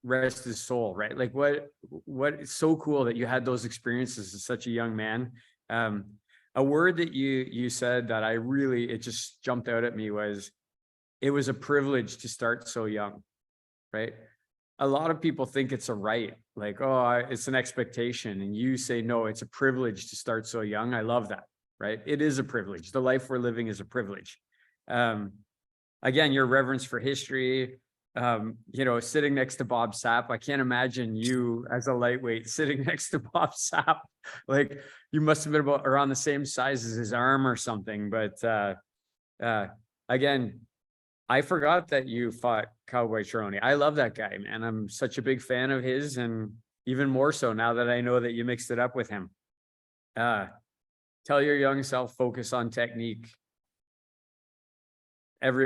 rest his soul, right? Like, what it's so cool that you had those experiences as such a young man. A word that you said that it just jumped out at me was, it was a privilege to start so young, right? A lot of people think it's a right, like, oh, it's an expectation. And you say, no, it's a privilege to start so young. I love that, right? It is a privilege. The life we're living is a privilege. Again, your reverence for history, you know, sitting next to Bob Sapp. I can't imagine you as a lightweight sitting next to Bob Sapp. Like, you must have been about around the same size as his arm or something. But again, I forgot that you fought Cowboy Cerrone. I love that guy, man. I'm such a big fan of his, and even more so now that I know that you mixed it up with him. Tell your young self, focus on technique.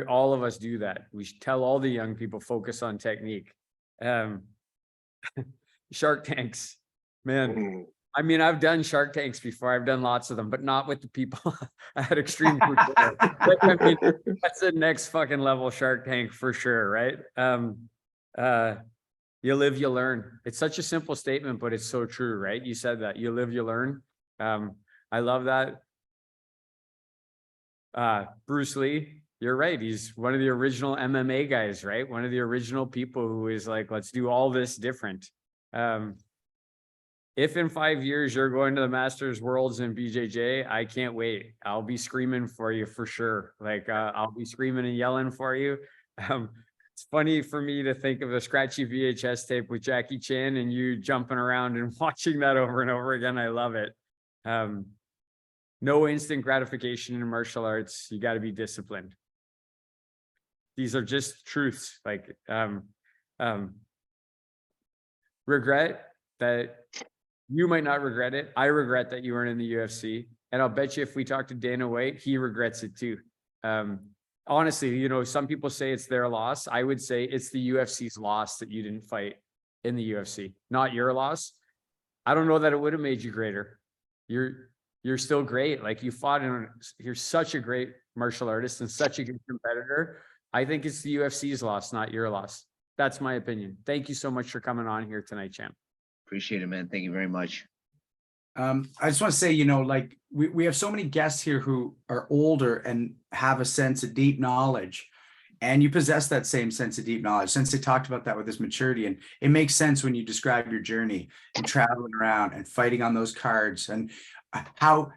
All of us do that. We should tell all the young people, focus on technique. Shark Tanks, man. I mean, I've done Shark Tanks before. I've done lots of them, but not with the people at Extreme Food. I mean, that's the next fucking level Shark Tank for sure, right? You live, you learn. It's such a simple statement, but it's so true, right? You said that. You live, you learn. I love that. Bruce Lee, you're right. He's one of the original MMA guys, right? One of the original people who is like, let's do all this different. If in 5 years you're going to the Masters Worlds in BJJ, I can't wait. I'll be screaming for you for sure. Like, I'll be screaming and yelling for you. It's funny for me to think of a scratchy VHS tape with Jackie Chan and you jumping around and watching that over and over again. I love it. No instant gratification in martial arts. You got to be disciplined. These are just truths. Like, regret that you might not regret it. I regret that you weren't in the UFC. And I'll bet you if we talk to Dana White, he regrets it too. Honestly, you know, some people say it's their loss. I would say it's the UFC's loss that you didn't fight in the UFC, not your loss. I don't know that it would have made you greater. You're still great. Like you fought in, you're such a great martial artist and such a good competitor. I think it's the UFC's loss, not your loss. That's my opinion. Thank you so much for coming on here tonight, champ. Appreciate it, man. Thank you very much. I just want to say, you know, like we have so many guests here who are older and have a sense of deep knowledge, and you possess that same sense of deep knowledge. Since they talked about that with this maturity, and it makes sense when you describe your journey and traveling around and fighting on those cards, and how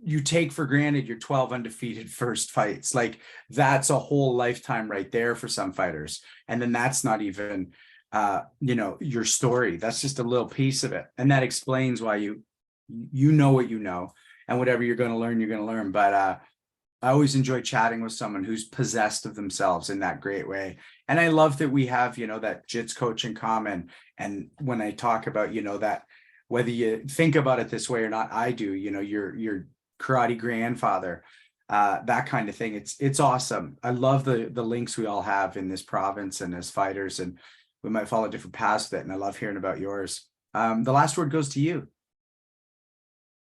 you take for granted your 12 undefeated first fights. Like that's a whole lifetime right there for some fighters. And then that's not even, you know, your story. That's just a little piece of it. And that explains why you know what you know, and whatever you're going to learn, you're going to learn. But I always enjoy chatting with someone who's possessed of themselves in that great way. And I love that we have, you know, that jits coach in common. And when I talk about, you know, that whether you think about it this way or not, I do, you know, your karate grandfather, that kind of thing. It's awesome. I love the links we all have in this province and as fighters, and we might follow different paths with it. And I love hearing about yours. The last word goes to you.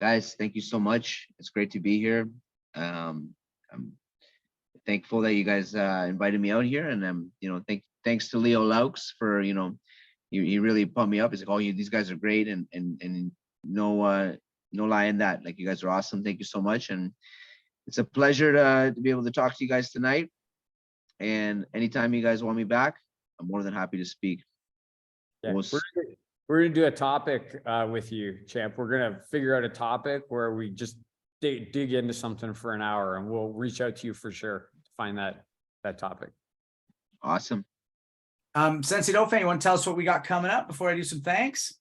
Guys, thank you so much. It's great to be here. I'm thankful that you guys invited me out here, and you know, thanks to Leo Laux for, you know, he really pumped me up. He's like, oh, these guys are great, and no lie in that. Like, you guys are awesome. Thank you so much, and it's a pleasure to be able to talk to you guys tonight. And anytime you guys want me back, I'm more than happy to speak. Yeah, we're gonna do a topic with you, champ. We're gonna figure out a topic where we just dig into something for an hour, and we'll reach out to you for sure to find that topic. Awesome. Sensei Dauphin, you want to tell us what we got coming up before I do some thanks?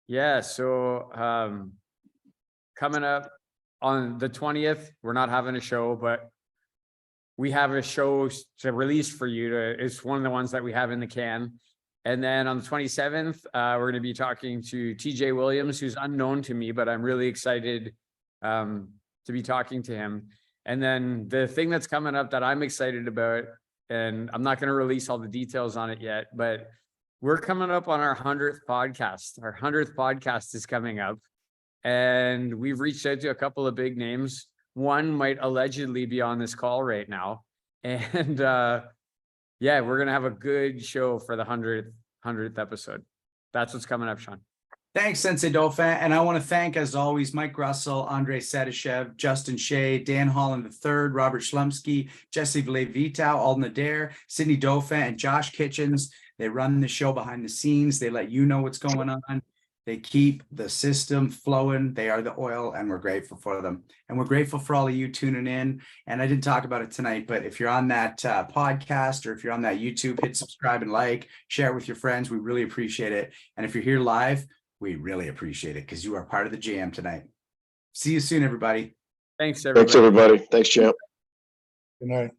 Yeah, so coming up on the 20th, we're not having a show, but we have a show to release for you. It's one of the ones that we have in the can. And then on the 27th, we're going to be talking to TJ Williams, who's unknown to me, but I'm really excited to be talking to him. And then the thing that's coming up that I'm excited about, and I'm not going to release all the details on it yet, but we're coming up on our 100th podcast. Our 100th podcast is coming up, and we've reached out to a couple of big names. One might allegedly be on this call right now. And yeah, we're going to have a good show for the 100th episode. That's what's coming up, Shaun. Thanks, Sensei Dauphin. And I want to thank, as always, Mike Russell, Andre Sedashev, Justin Shea, Dan Holland III, Robert Schlumsky, Jesse Vitaw, Alden Adair, Sydney Dauphin, and Josh Kitchens. They run the show behind the scenes. They let you know what's going on. They keep the system flowing. They are the oil, and we're grateful for them. And we're grateful for all of you tuning in. And I didn't talk about it tonight, but if you're on that podcast, or if you're on that YouTube, hit subscribe and like, share it with your friends. We really appreciate it. And if you're here live, we really appreciate it because you are part of the jam tonight. See you soon, everybody. Thanks, everybody. Thanks, everybody. Thanks, champ. Good night.